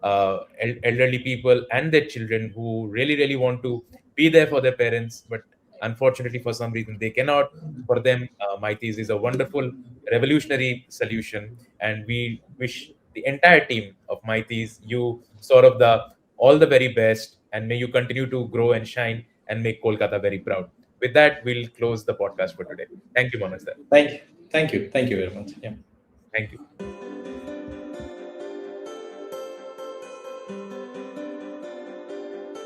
elderly people and their children who really, really want to be there for their parents, but unfortunately, for some reason, they cannot. For them, Mighty's is a wonderful, revolutionary solution, and we wish the entire team of Mighty's you sort of the all the very best, and may you continue to grow and shine and make Kolkata very proud. With that, we'll close the podcast for today. Thank you, Manoj. Thank you, thank you very much. Yeah. Thank you.